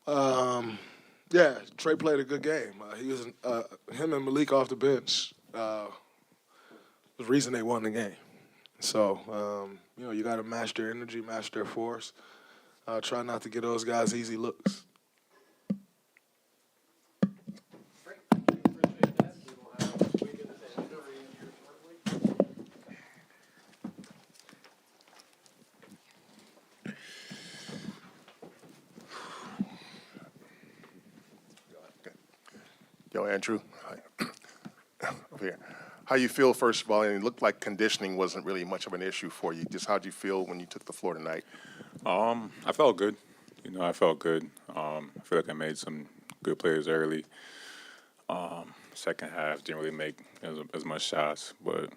F: Yeah, Trey played a good game. He was him and Malik off the bench was the reason they won the game. So you got to match their energy, match their force. Try not to get those guys easy looks.
R: Yo, Andrew, over here. How you feel, first of all, and it looked like conditioning wasn't really much of an issue for you. Just how'd you feel when you took the floor tonight?
X: I felt good. I felt good. I feel like I made some good plays early. Second half, didn't really make as much shots, but,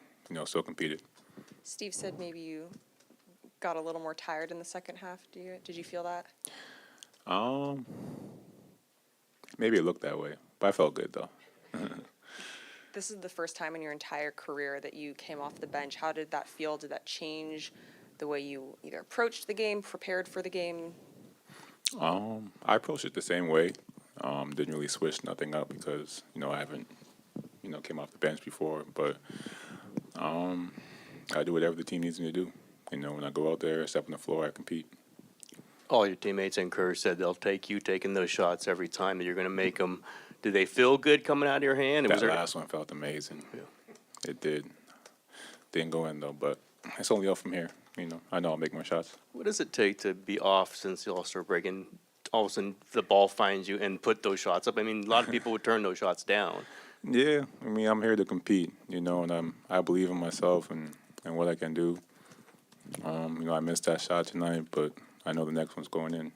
X: still competed.
Q: Steve said maybe you got a little more tired in the second half. Did you feel that?
X: Maybe it looked that way, but I felt good, though.
Q: This is the first time in your entire career that you came off the bench. How did that feel? Did that change the way you either approached the game, prepared for the game?
X: I approached it the same way. Didn't really switch nothing up because, I haven't, came off the bench before. But I do whatever the team needs me to do. When I go out there, step on the floor, I compete.
P: All your teammates and Kerr said they'll take you taking those shots every time that you're going to make them. Did they feel good coming out of your hand?
X: That last one felt amazing. Yeah. It did. Didn't go in, though, but it's only up from here. I know I'll make more shots.
P: What does it take to be off since the All-Star break and all of a sudden the ball finds you and put those shots up? I mean, a lot of people would turn those shots down.
X: Yeah, I'm here to compete, and I believe in myself and what I can do. I missed that shot tonight, but I know the next one's going in.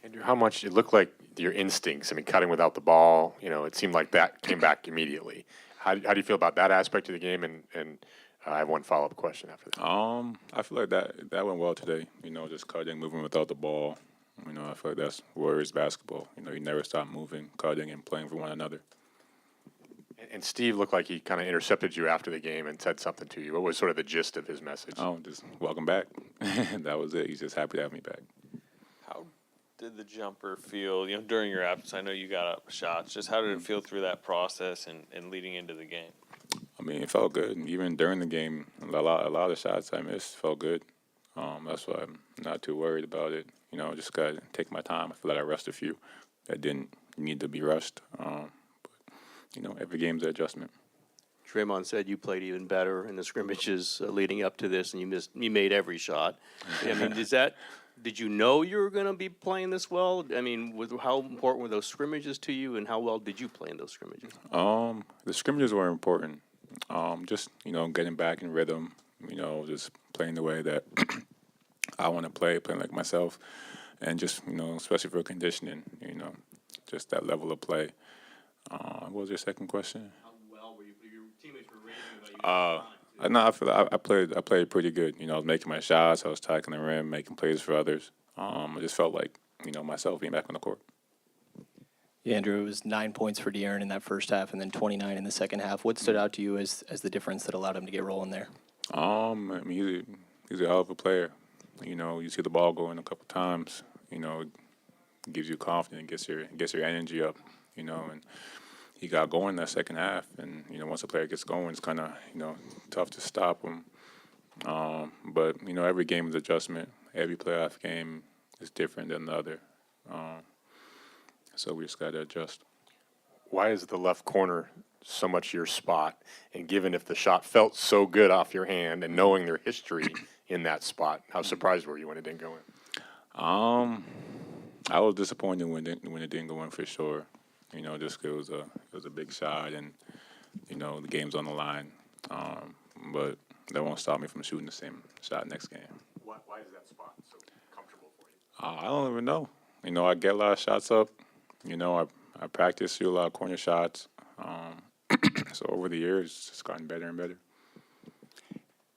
X: Andrew, how much it looked like your instincts, cutting without the ball, it seemed like that came back immediately. How do you feel about that aspect of the game? And I have one follow-up question after that. I feel like that went well today, just cutting, moving without the ball. I feel like that's Warriors basketball. You never stop moving, cutting, and playing for one another. And Steve looked like he kind of intercepted you after the game and said something to you. What was sort of the gist of his message? Oh, just welcome back. That was it. He's just happy to have me back.
Y: How did the jumper feel, during your absence? I know you got up shots. Just how did it feel through that process and leading into the game?
X: It felt good. Even during the game, a lot of the shots I missed felt good. That's why I'm not too worried about it. Just got to take my time. I feel like I rushed a few that didn't need to be rushed. Every game's an adjustment.
P: Draymond said you played even better in the scrimmages leading up to this, and you made every shot. Did you know you were going to be playing this well? How important were those scrimmages to you, and how well did you play in those scrimmages?
X: The scrimmages were important. Just getting back in rhythm. Just playing the way that I want to play, playing like myself, and just especially for conditioning. just that level of play. What was your second question?
P: How well were your teammates were raving about you?
X: No, I feel I played pretty good. You know, I was making my shots, I was tackling the rim, making plays for others. I just felt like, you know, myself being back on the court.
N: Yeah, Andrew, it was 9 points for De'Aaron in that first half and then 29 in the second half. What stood out to you as the difference that allowed him to get rolling there?
X: I mean, he's a hell of a player. You know, you see the ball going a couple times, you know, it gives you confidence, gets your energy up, you know, and he got going that second half. And, you know, once a player gets going, it's kind of, you know, tough to stop him. But, you know, every game is adjustment. Every playoff game is different than the other. So we just got to adjust. Why is the left corner so much your spot? And given if the shot felt so good off your hand and knowing their history in that spot, how surprised were you when it didn't go in? I was disappointed when it didn't go in for sure. You know, just 'cause it was a big shot and, you know, the game's on the line. But that won't stop me from shooting the same shot next game. Why is that spot so comfortable for you? I don't even know. You know, I get a lot of shots up. You know, I practice, shoot a lot of corner shots. So over the years, it's just gotten better and better.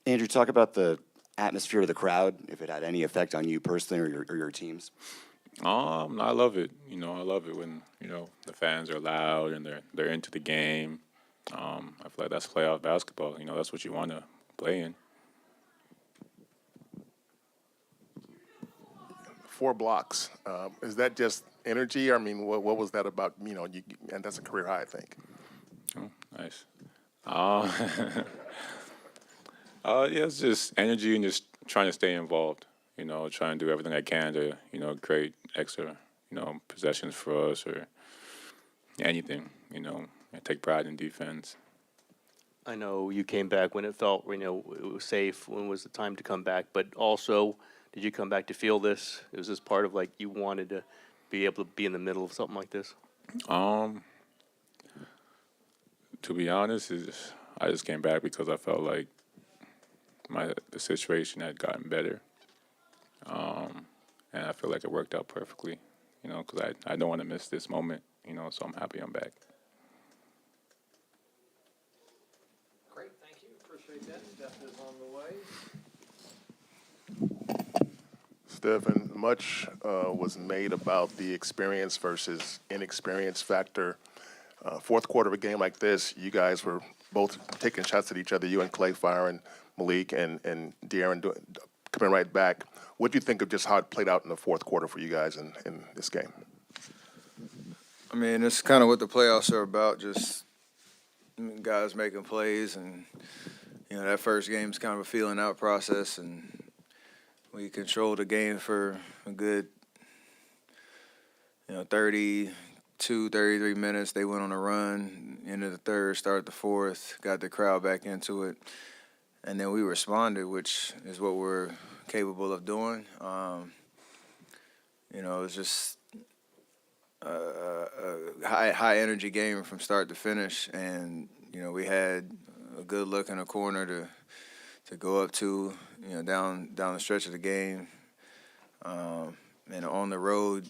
J: Andrew, talk about the atmosphere of the crowd, if it had any effect on you personally or your teams.
X: I love it. You know, I love it when, you know, the fans are loud and they're into the game. I feel like that's playoff basketball. You know, that's what you want to play in.
R: 4 blocks. Is that just energy? I mean, what was that about? You know, and that's a career high, I think.
X: Oh, nice. Yeah, it's just energy and just trying to stay involved. You know, trying to do everything I can to, you know, create extra, you know, possessions for us or anything. You know, and take pride in defense.
P: I know you came back when it felt, you know, it was safe. When was the time to come back? But also, did you come back to feel this? Was this part of like you wanted to be able to be in the middle of something like this?
X: To be honest, I just came back because I felt like the situation had gotten better, and I feel like it worked out perfectly. You know, because I don't want to miss this moment. You know, so I'm happy I'm back.
A: Great, thank you. Appreciate that. Steph is on the way.
R: Stephen, much was made about the experience versus inexperience factor. Fourth quarter of a game like this, you guys were both taking shots at each other, you and Clay firing, Malik and De'Aaron coming right back. What do you think of just how it played out in the fourth quarter for you guys in this game?
H: I mean, it's kind of what the playoffs are about, just guys making plays. And, you know, that first game's kind of a feeling out process. And we controlled the game for a good, 32, 33 minutes. They went on a run, into the third, started the fourth, got the crowd back into it. And then we responded, which is what we're capable of doing. It was just a high energy game from start to finish. And, we had a good look in the corner to go up to, down the stretch of the game. And on the road,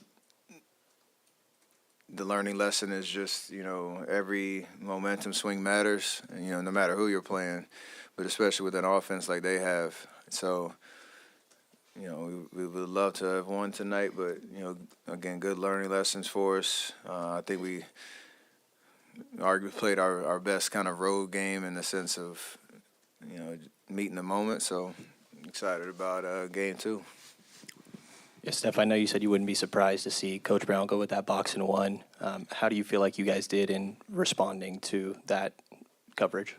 H: the learning lesson is just, every momentum swing matters, and, no matter who you're playing, but especially with an offense like they have. So, we would love to have won tonight, but, again, good learning lessons for us. I think we arguably played our best kind of road game in the sense of, meeting the moment. So excited about game 2.
N: Yeah, Steph, I know you said you wouldn't be surprised to see Coach Brown go with that box and one. How do you feel like you guys did in responding to that coverage?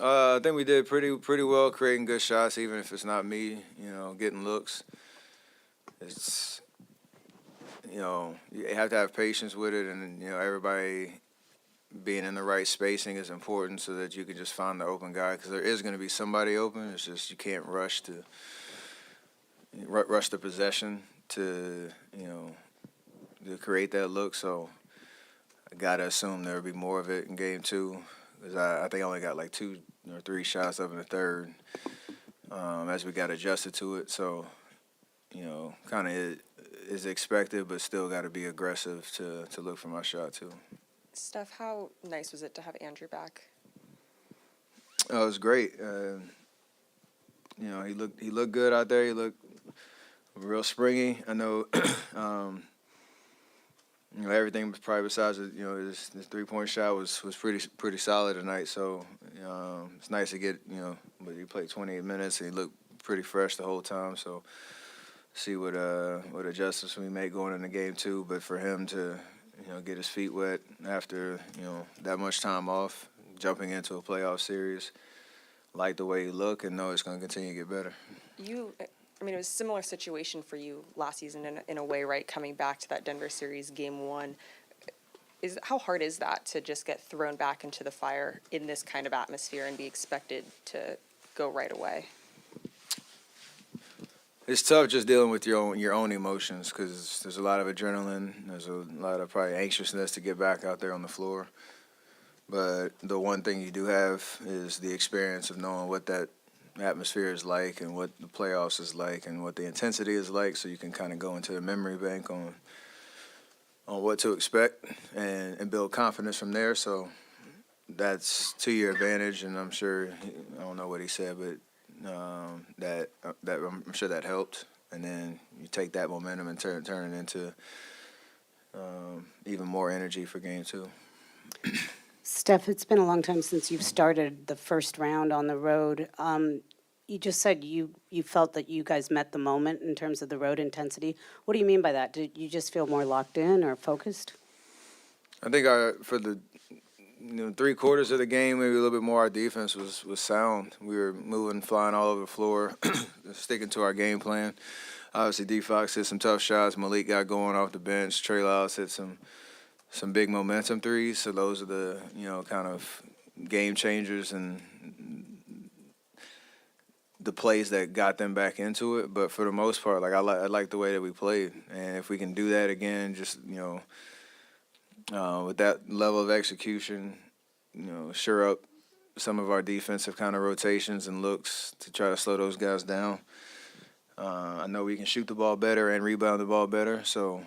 H: I think we did pretty well, creating good shots, even if it's not me, getting looks. It's, you have to have patience with it, and, everybody being in the right spacing is important so that you can just find the open guy, because there is going to be somebody open. It's just you can't rush the possession to create that look. So I got to assume there'll be more of it in game 2, because I think I only got like 2 or 3 shots up in the third as we got adjusted to it. So, kind of is expected, but still got to be aggressive to look for my shot too.
Q: Steph, how nice was it to have Andrew back?
H: Oh, it was great. You know, he looked good out there. He looked real springy. I know. You know, everything was probably besides his 3-point shot was pretty solid tonight. So it's nice to get but he played 28 minutes and he looked pretty fresh the whole time. So see what adjustments we make going into game 2. But for him to get his feet wet after that much time off, jumping into a playoff series, like the way he looked and know it's going to continue to get better.
Q: It was a similar situation for you last season in a way, right? Coming back to that Denver series, game 1. How hard is that to just get thrown back into the fire in this kind of atmosphere and be expected to go right away?
H: It's tough just dealing with your own emotions because there's a lot of adrenaline. There's a lot of probably anxiousness to get back out there on the floor. But the one thing you do have is the experience of knowing what that atmosphere is like and what the playoffs is like and what the intensity is like, so you can kind of go into the memory bank on what to expect and build confidence from there. So that's to your advantage, and I'm sure, I don't know what he said, but that I'm sure that helped. And then you take that momentum and turn it into even more energy for game 2.
L: Steph, it's been a long time since you've started the first round on the road. You just said you felt that you guys met the moment in terms of the road intensity. What do you mean by that? Did you just feel more locked in or focused?
H: I think for the 3 quarters of the game, maybe a little bit more, our defense was sound. We were moving, flying all over the floor, sticking to our game plan. Obviously, D-Fox hit some tough shots. Malik got going off the bench. Trey Lyles hit some big momentum threes. So those are the kind of game changers and the plays that got them back into it. But for the most part, I like the way that we played, and if we can do that again, just with that level of execution, shore up some of our defensive kind of rotations and looks to try to slow those guys down. I know we can shoot the ball better and rebound the ball better. So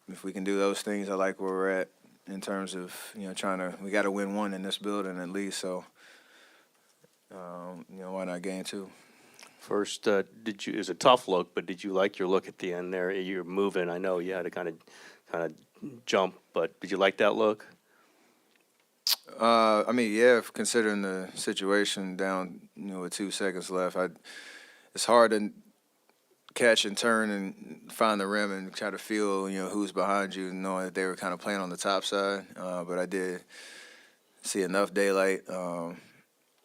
H: if we can do those things, I like where we're at in terms of we got to win 1 in this building at least. So why not game 2?
P: First, it was a tough look, but did you like your look at the end there? You're moving. I know you had to kind of jump, but did you like that look?
H: Yeah, considering the situation down, with 2 seconds left, it's hard to catch and turn and find the rim and try to feel, who's behind you, knowing that they were kind of playing on the top side. But I did see enough daylight. I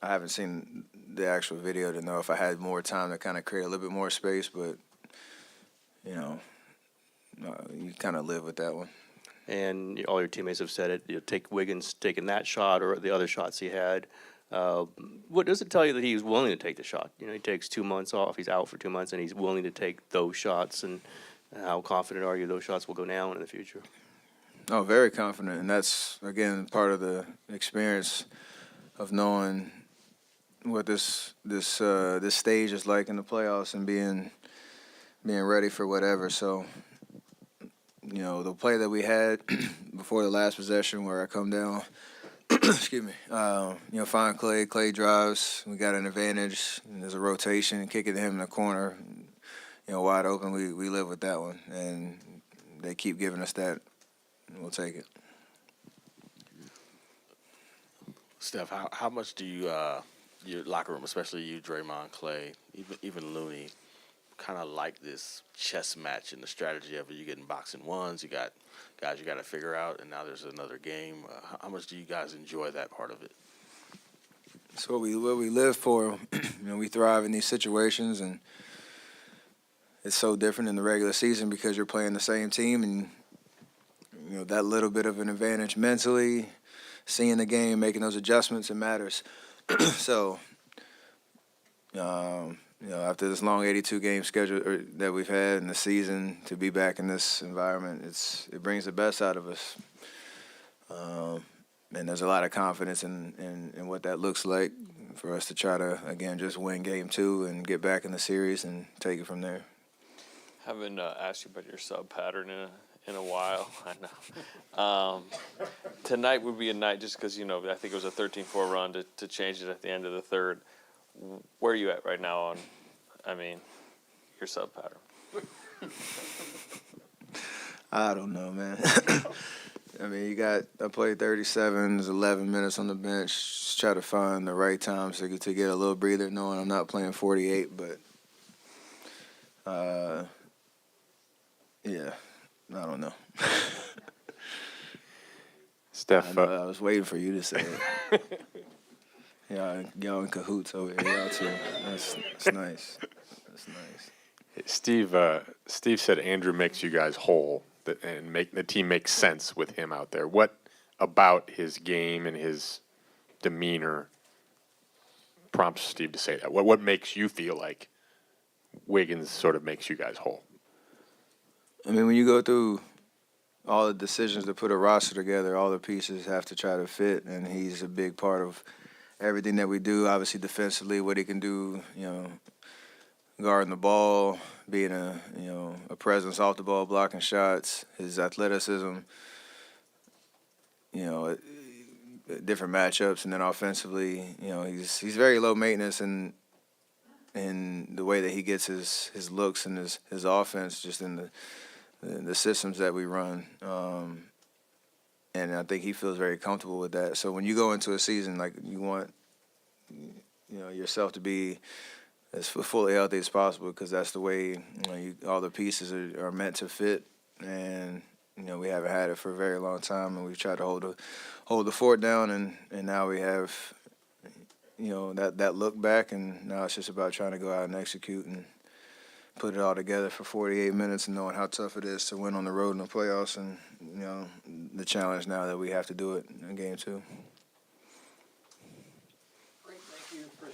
H: haven't seen the actual video to know if I had more time to kind of create a little bit more space, but, you kind of live with that one.
P: And all your teammates have said it. Take Wiggins taking that shot or the other shots he had. What does it tell you that he's willing to take the shot? He takes 2 months off. He's out for 2 months, and he's willing to take those shots. And how confident are you those shots will go down in the future?
H: Oh, very confident, and that's again part of the experience of knowing what this stage is like in the playoffs and being ready for whatever. So, the play that we had before the last possession where I come down, excuse me, find Clay. Clay drives. We got an advantage. And there's a rotation, kick it to him in the corner, wide open. We live with that one, and they keep giving us that, and we'll take it.
M: Steph, how much do you your locker room, especially you, Draymond, Clay, even Looney, kind of like this chess match and the strategy of it? You getting boxing ones, you got guys you got to figure out, and now there's another game. How much do you guys enjoy that part of it?
H: It's what we live for. We thrive in these situations, and it's so different in the regular season because you're playing the same team, and that little bit of an advantage mentally, seeing the game, making those adjustments, it matters. So, after this long 82-game schedule that we've had in the season, to be back in this environment, it brings the best out of us. And there's a lot of confidence in what that looks like for us to try to, again, just win game 2 and get back in the series and take it from there.
Y: Haven't asked you about your sub pattern in a while. I know. Tonight would be a night just because, you know, I think it was a 13-4 run to change it at the end of the third. Where are you at right now on, I mean, your sub pattern?
H: I don't know, man. I mean, I played 37, there's 11 minutes on the bench. Just try to find the right time to get a little breather, knowing I'm not playing 48, but yeah, I don't know.
X: Steph,
H: I was waiting for you to say it. Y'all in cahoots over here, y'all too. That's nice. That's nice.
X: Steve said Andrew makes you guys whole and make the team make sense with him out there. What about his game and his demeanor prompts Steve to say that? What makes you feel like Wiggins sort of makes you guys whole?
H: I mean, when you go through all the decisions to put a roster together, all the pieces have to try to fit, and he's a big part of everything that we do. Obviously, defensively, what he can do, you know, guarding the ball, being a presence off the ball, blocking shots, his athleticism, you know, different matchups, and then offensively, you know, he's very low maintenance in the way that he gets his looks and his offense, just in the systems that we run. And I think he feels very comfortable with that. So when you go into a season, like, you want, you know, yourself to be as fully healthy as possible, because that's the way, you know, all the pieces are meant to fit. And, you know, we haven't had it for a very long time, and we've tried to hold the fort down, and now we have, you know, that look back, and now it's just about trying to go out and execute and put it all together for 48 minutes, and knowing how tough it is to win on the road in the playoffs, and, you know, the challenge now that we have to do it in game 2.